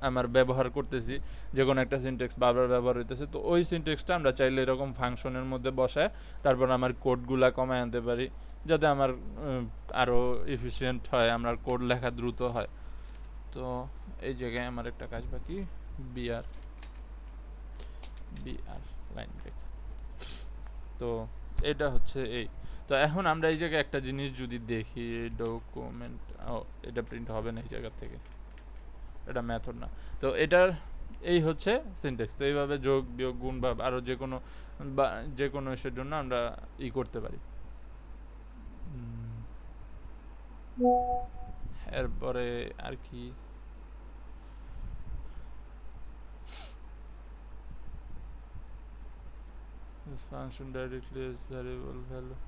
আমার ব্যবহার করতেছি, যে কোনো একটা সিনট্যাক্স বারবার ব্যবহার হইতেছে, তো ওই সিনট্যাক্সটা আমরা চাইলে এরকম ফাংশনের মধ্যে বসায় তারপর আমার কোডগুলা কমায় আনতে পারি, যাতে আমার আরও এফিশিয়েন্ট হয়, আমার কোড লেখা দ্রুত হয়। তো এই জায়গায় আমার একটা কাজ বাকি, বিআর লাইন ব্রেক। তো এটা হচ্ছে এই। তো এখন আমরা এই জায়গায় একটা জিনিস যদি দেখি, ডকুমেন্ট, এটা প্রিন্ট হবে না এই জায়গা থেকে, এটা মেথড না। তো এটার এই হচ্ছে সিনট্যাক্স। তো এইভাবে যোগ বিয়োগ গুণ বা আরও যে কোনো ইসের জন্য আমরা করতে পারি। এরপরে আর কি, function directly as variable value।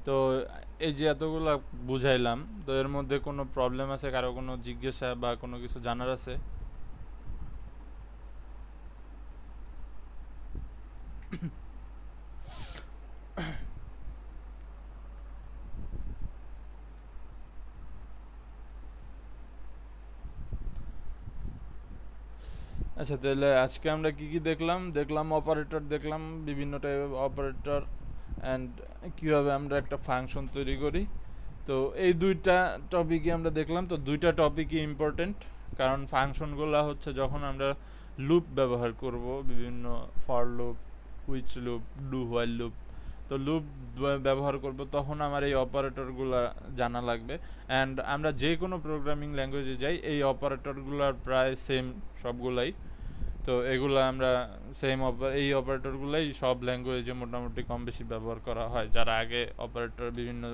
তো এই যে এতগুলো বুঝাইলাম, তো এর মধ্যে কোনো প্রবলেম আছে, কারো কোনো জিজ্ঞাসা বা কোনো কিছু জানার আছে? আচ্ছা, তাহলে আজকে আমরা কি কি দেখলাম অপারেটর, দেখলাম বিভিন্ন টাইপের অপারেটর অ্যান্ড কীভাবে আমরা একটা ফাংশন তৈরি করি। তো এই দুইটা টপিকই আমরা দেখলাম। তো দুইটা টপিকই ইম্পর্টেন্ট, কারণ ফাংশনগুলো হচ্ছে যখন আমরা লুপ ব্যবহার করব, বিভিন্ন for loop, which loop, do while loop, তো লুপ ব্যবহার করব, তখন আমার এই অপারেটরগুলো জানা লাগবে। অ্যান্ড আমরা যে কোনো প্রোগ্রামিং ল্যাঙ্গুয়েজে যাই, এই অপারেটরগুলোর প্রায় সেম সবগুলাই। তো এগুলো আমরা এই অপারেটরগুলোই সব ল্যাঙ্গুয়েজে মোটামুটি কম বেশি ব্যবহার করা হয়। যারা আগে অপারেটর বিভিন্ন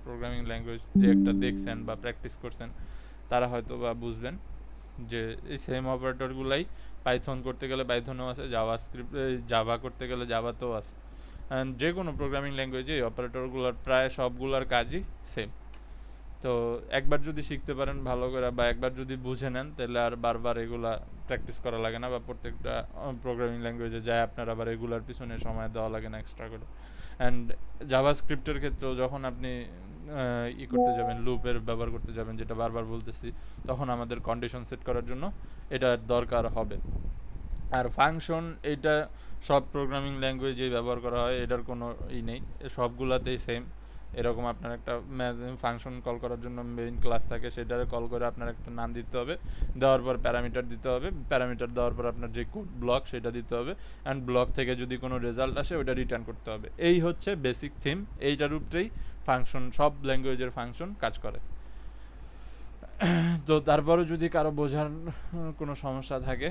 প্রোগ্রামিং ল্যাঙ্গুয়েজ একটা দেখছেন বা প্র্যাকটিস করছেন, তারা হয়তো বা বুঝবেন যে এই সেম অপারেটরগুলাই পাইথন করতে গেলে পাইথনও আছে, জাভা করতে গেলে জাভাতেও আছে। অ্যান্ড যে কোনো প্রোগ্রামিং ল্যাঙ্গুয়েজে এই অপারেটরগুলোর প্রায় সবগুলোর কাজই সেম। তো একবার যদি শিখতে পারেন ভালো করে, বা একবার যদি বুঝে নেন, তাহলে আর বারবার এগুলা প্র্যাকটিস করা লাগে না, বা প্রত্যেকটা প্রোগ্রামিং ল্যাঙ্গুয়েজে যায় আপনার আবার এগুলার পিছনে সময় দেওয়া লাগে না এক্সট্রা করে। অ্যান্ড জাভাস্ক্রিপ্টের ক্ষেত্রেও যখন আপনি করতে যাবেন, লুপের ব্যবহার করতে যাবেন, যেটা বারবার বলতেছি, তখন আমাদের কন্ডিশন সেট করার জন্য এটার দরকার হবে। আর ফাংশন, এটা সব প্রোগ্রামিং ল্যাঙ্গুয়েজেই ব্যবহার করা হয়, এটার কোনো নেই, সবগুলাতেই সেম। এরকম আপনার একটা ফাংশন কল করার জন্য মেইন ক্লাস থাকে, সেটারে কল করে আপনার একটা নাম দিতে হবে, দেওয়ার পর প্যারামিটার দিতে হবে, প্যারামিটার দেওয়ার পর আপনার যে কোড ব্লক সেটা দিতে হবে, অ্যান্ড ব্লক থেকে যদি কোনো রেজাল্ট আসে ওটা রিটার্ন করতে হবে। এই হচ্ছে বেসিক থিম, এইটার উপরেই ফাংশন, সব ল্যাঙ্গুয়েজের ফাংশন কাজ করে। তো তারপরে যদি কারো বোঝার কোনো সমস্যা থাকে